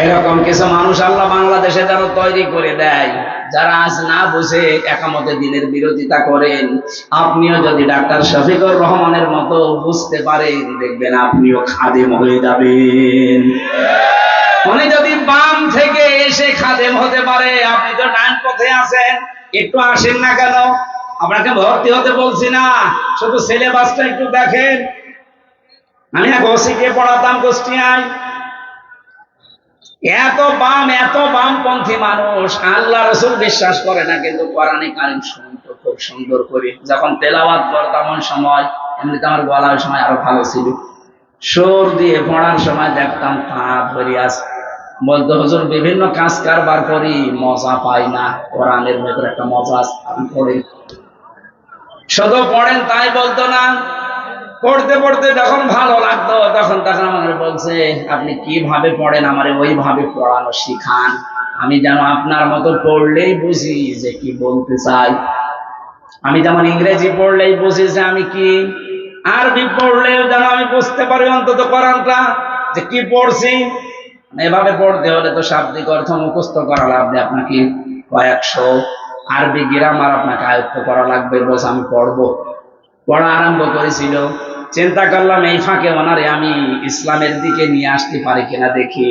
এইরকম কিছু মানুষ আল্লাহ বাংলাদেশে যারা তৈরি করে দেয়, যারা আজ না বুঝে একামতের দিনের বিরোধিতা করেন। আপনিও যদি ডাক্তার শফিকুর রহমানের মতো বুঝতে পারেন, দেখবেন আপনিও খাদেম হয়ে যাবেন। উনি যদি বাম থেকে এসে খাদেম হতে পারে, আপনি তো ডান পথে আছেন, একটু আসেন না কেন? আপনাকে ভর্তি হতে বলছি না, শুধু সিলেবাসটা একটু দেখেন। আমি এক ওসিকে পড়াতাম কুষ্টিয়ায়, এত বামপন্থী মানুষ, আল্লাহ রাসূল বিশ্বাস করে না, কিন্তু কোরআনে কারীম শুনতো খুব সুন্দর করে। যখন তেলাওয়াত করতাম ওই সময়, এমনিতে আমার গলার সময় আরো ভালো ছিল, সুর দিয়ে পড়ার সময় দেখতাম তা ধরে আছে, বলতো হুজুর বিভিন্ন কাজ কারবার করি, মজা পাই না, কোরআনের ভেতরে একটা মজা আছে, আপনি পড়েন। শুধু পড়েন তাই বলতো না, পড়তে পড়তে যখন ভালো লাগতো তখন আমাকে বলছে আপনি কিভাবে পড়েন, আমারে ওইভাবে পড়ানো শিখান, আমি যেন আপনার মতো পড়লেই বুঝি যে কি বলতে চাই। আমি যেমন ইংরেজি পড়লেই বুঝি যে আমি কি, আরবি পড়লেও যেন আমি বুঝতে পারি অন্তত কোরআনটা যে কি পড়ছি। এভাবে পড়তে হলে তো শাব্দিক অর্থ মুখস্থ করা লাগবে, আপনাকে কয়েকশো আরবি গ্রামার আপনাকে আয়ত্ত করা লাগবে। বলছে আমি পড়বো, পড়া আরম্ভ করেছিল। চিন্তা করলাম এই ফাঁকে ওনারে আমি ইসলামের দিকে নিয়ে আসতে পারি কিনা দেখি।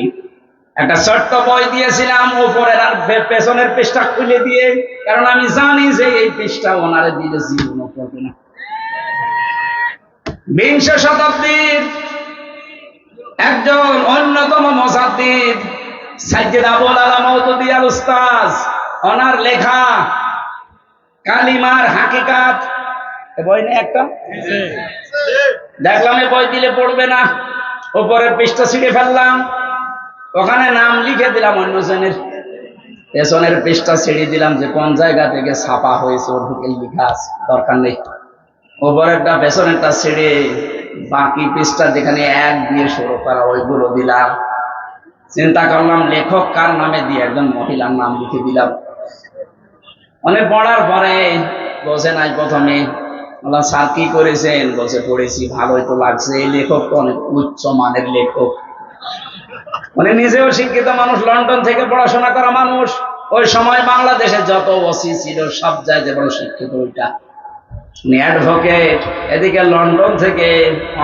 একটা ছোট্ট বই দিয়েছিলাম, উপরের আর পেছনের পৃষ্ঠা খুলে দিয়ে, কারণ আমি জানি যে এই পৃষ্ঠা ওনারে দিলে জীবনও পড়বে না। 20 শতাব্দীর একজন অন্যতম মুজাদ্দিদ সাইয়্যিদ আবুল আলা মওদুদী আল উস্তাজ, ওনার লেখা কালিমার হাকিকাত, বই নেই একটা, দেখলাম এই বই দিলে পড়বে না, উপরের পৃষ্ঠা ছিঁড়ে ফেললাম, ওখানে নাম লিখে দিলাম অন্যজনের, পেছনের পৃষ্ঠা ছিঁড়ে দিলাম যে কোন জায়গা থেকে ছাপা হয়েছে ওর দিকে লেখা আছে, দরকার নেই। উপরেরটা পেছনেরটা ছিঁড়ে বাকি পৃষ্ঠা যেখানে 1 দিয়ে শুরু করা ওইগুলো দিলাম। চিন্তা করলাম লেখক কার নামে দিয়ে একজন মহিলার নাম লিখে দিলাম। অনেক পড়ার পরে বোঝে নাই প্রথমে, বললাম স্যার কি করেছেন? বলছে পড়েছি, ভালোই তো লাগছে, এই লেখক তো অনেক উচ্চ মানের লেখক, মানে নিজেও শিক্ষিত মানুষ, লন্ডন থেকে পড়াশোনা করা মানুষ, ওই সময় বাংলাদেশে যত ওসি ছিল সব জায়গায় বড় শিক্ষিত ওইটা, অ্যাডভোকেট, এদিকে লন্ডন থেকে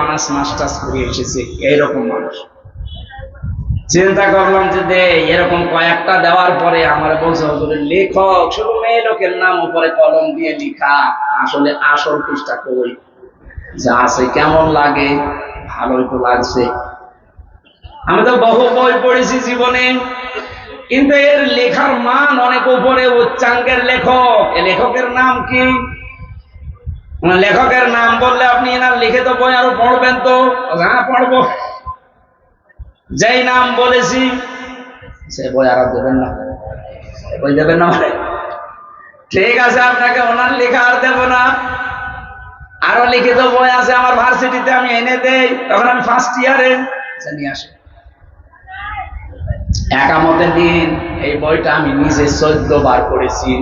অনার্স মাস্টার্স করে এসেছে এইরকম মানুষ। চিন্তা করলাম যে এরকম কয়েকটা দেওয়ার পরে আমার বলছে হুজুরের লেখক শুধু মেয়ে লোকের নাম উপরে কলম দিয়ে লিখা, আসলে আসল পৃষ্ঠা কই যা আছে কেমন লাগে? ভালোই তো লাগছে। আমি তো বহু বই পড়েছি জীবনে, কিন্তু এর লেখার মান অনেক উপরে, উচ্চাঙ্গের লেখক। এ লেখকের নাম কি? লেখকের নাম বললে আপনি এনার লিখিত বই আরো পড়বেন তো? হ্যাঁ পড়বো। যেই নাম বলেছি সে বই আরো দেবেন না, বই দেবেন না মানে ঠিক আছে, আপনাকে ওনার লেখা আর দেব না। আরো লিখিত বই আছে আমার ভার্সিটিতে, আমি এনে দেই, তখন আমি ফার্স্ট ইয়ারে নিয়ে আসি। একামতের দিন এই বইটা আমি নিজে 14 বার পড়েছি।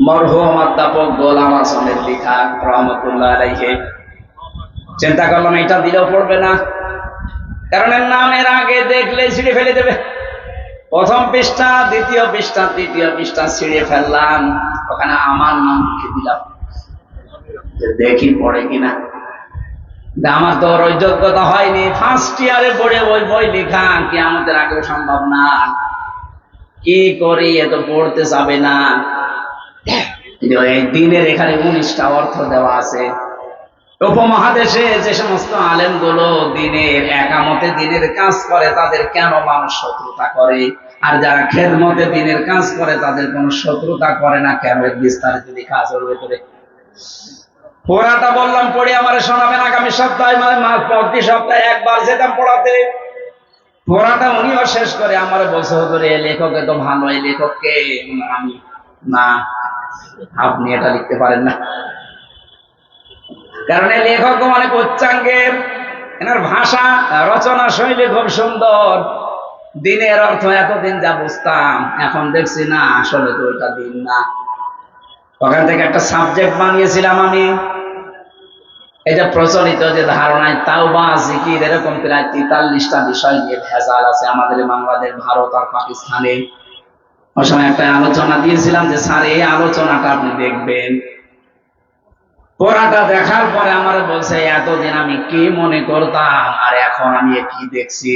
মরহুম অধ্যাপক গোলাম হাসানের লেখা রহমতুল্লাহ আলাইহি। চিন্তা করলাম এটা দিলেও পড়বে না, কারণ এর নামের আগে দেখলে ছিঁড়ে ফেলে দেবে। প্রথম পৃষ্ঠা, দ্বিতীয় পৃষ্ঠা, তৃতীয় পৃষ্ঠা ছিঁড়ে ফেললাম, ওখানে আমার নাম লিখে দিলাম, দেখি পড়ে কিনা। আমার তো ওই যোগ্যতা হয়নি, ফার্স্ট ইয়ারে পড়ে ওই বই লেখা কি আমাদের আগেও সম্ভব না। কি করি, এত পড়তে যাবে না। এই দিনের এখানে 19টা অর্থ দেওয়া আছে। উপমহাদেশে যে সমস্ত আলেম গুলো দিনের একামতে দিনের কাজ করে তাদের কেন মানুষ শত্রুতা করে, আর যারা খেদমতে দিনের কাজ করে তাদের কোন শত্রুতা করে না কেন? বিস্তারিত লেখা আছে ওর ভেতরে। পড়াটা বললাম পড়ে আমার শোনাবেন আগামী সপ্তাহে, মানে প্রতি সপ্তাহে একবার যেতাম পড়াতে। পড়াটা উনিও শেষ করে আমার বলছে হুজুর এই লেখক এত ভালো, এই লেখককে আমি না, আপনি এটা লিখতে পারেন না, কারণ এই লেখক অনেক উচ্চাঙ্গের, এনার ভাষা রচনা শৈলী খুব সুন্দর। দিনের অর্থ এতদিন যা বুঝতাম এখন দেখছি না, আসলে তো ওইটা দিন না। ওখান থেকে একটা সাবজেক্ট বানিয়েছিলাম আমি। এই যে প্রচলিত যে ধারণায় তাওবা, জিকির, এরকম প্রায় 43টা বিষয় নিয়ে ভেজাল আছে আমাদের বাংলাদেশ, ভারত আর পাকিস্তানে। ওই সময় একটা আলোচনা দিয়েছিলাম যে স্যার এই আলোচনাটা আপনি দেখবেন। পড়াটা দেখার পরে আমার বলছে এতদিন আমি কি মনে করতাম আর এখন আমি কি দেখছি।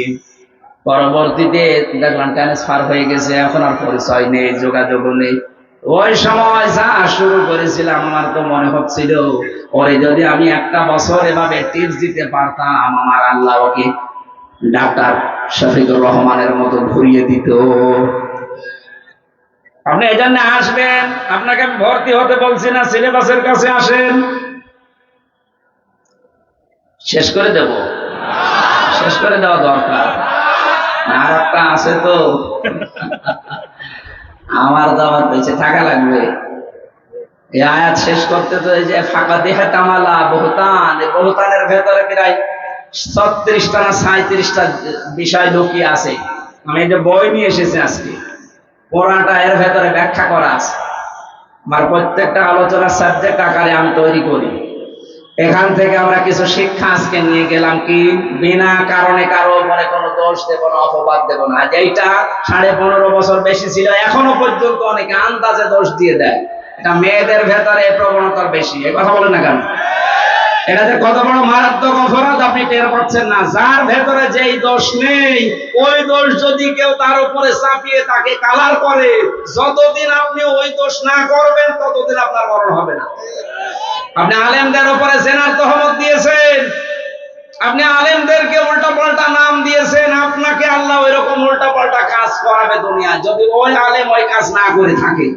পরবর্তীতে দেখলাম ট্রান্সফার হয়ে গেছে, এখন আর পরিচয় নেই, যোগাযোগও নেই। ওই সময় যা শুরু করেছিলাম আমার তো মনে হচ্ছিল ওরে যদি আমি একটা বছর এভাবে টিপস দিতে পারতাম, আমার আল্লাহ ওকে ডাক্তার শফিকুর রহমানের মতো ঘুরিয়ে দিত। আপনি এই জন্য আসবেন, আপনাকে আমি ভর্তি হতে বলছি না, সিলেবাসের কাছে আসেন। শেষ করে দেব, শেষ করে দেওয়া দরকার। আর একটা আছে তো, আমার দাওয়াত পেয়েছে টাকা লাগবে। এই আয়াত শেষ করতে তো এই যে ফাঁকা দেহে তামালা বহুতান, বহুতানের ভেতরে প্রায় 36টা না 37টা বিষয় লুকিয়ে আছে। আমি এই যে বই নিয়ে এসেছি আজকে, পড়াটা এর ভেতরে ব্যাখ্যা করা আছে। আমার প্রত্যেকটা আলোচনার সাবজেক্ট আকারে আমি তৈরি করি। এখান থেকে আমরা কিছু শিক্ষা আজকে নিয়ে গেলাম, কি বিনা কারণে কারো উপরে কোনো দোষ দেব না, অপবাদ দেব না। যেটা 15.5 বছর বেশি ছিল, এখনো পর্যন্ত অনেকে আন্দাজে দোষ দিয়ে দেয়। এটা মেয়েদের ভেতরে প্রবণতার বেশি, এই কথা বলে না কেন? এটা যে কত বড় মারাত্মক অপরাধ আপনি টের পাচ্ছেন না। যার ভেতরে যেই দোষ নেই, ওই দোষ যদি কেউ তার উপরে চাপিয়ে তাকে কালার করে, যতদিন আপনি ওই দোষ না করবেন ততদিন আপনার মরণ হবে না। আপনি আলেমদের উপরে জেনার তহমত দিয়েছেন, আপনি আলেমদেরকে উল্টা পাল্টা নাম দিয়েছেন, আপনাকে আল্লাহ ওই রকম উল্টা পাল্টা কাজ করাবে দুনিয়ায় যদি ওই আলেম ওই কাজ না করে থাকে।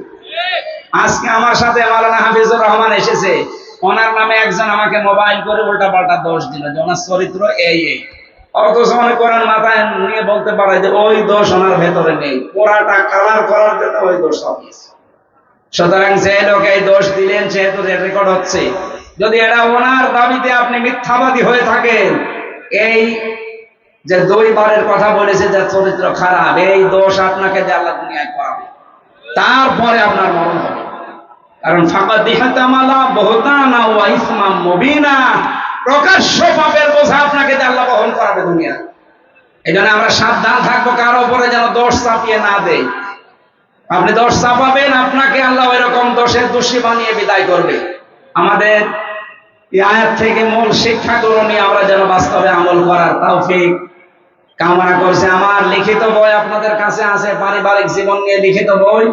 আজকে আমার সাথে মাওলানা হাফিজুর রহমান এসেছে, ওনার নামে একজন আমাকে মোবাইল করে উল্টা পাল্টা দোষ দিল যে ওনার চরিত্র এই এই, অথচ মনে করেন মাথায় নিয়ে বলতে পারে যে ওই দোষ ওনার ভেতরে নেই, পোড়াটা কালার করার জন্য ওই দোষ চাপিয়েছে। সুতরাং যে লোক এই দোষ দিলেন সেহেতু রেকর্ড হচ্ছে। যদি এটা ওনার দাবিতে আপনি মিথ্যাবাদী হয়ে থাকেন, এই যে 2 বারের কথা বলেছে যে চরিত্র খারাপ, এই দোষ আপনাকে যে আল্লাহ দুনিয়ায় করাবে, তারপরে আপনার মরণ হবে। কারণ ফাকাদ ইহতামালা বুহতানা ওয়া ইসমান মুবিনা, প্রকাশ্য পাপের বোঝা আপনাকে যে আল্লাহ বহন করাবে দুনিয়ায়। এই জন্য আমরা সাবধান থাকবো, কারো উপরে যেন দোষ চাপিয়ে না দেয়। আপনি দোষ চাপাবেন, আপনাকে আল্লাহ এরকম দোষের দোষী বানিয়ে বিদায় করবে। আমাদের এই আয়াত থেকে মূল শিক্ষাগুলো নিয়ে আমরা যেন বাস্তবে আমল করার তৌফিক কামনা করছি। আমার লিখিত বই আপনাদের কাছে আছে, পারিবারিক জীবন নিয়ে লিখিত বই।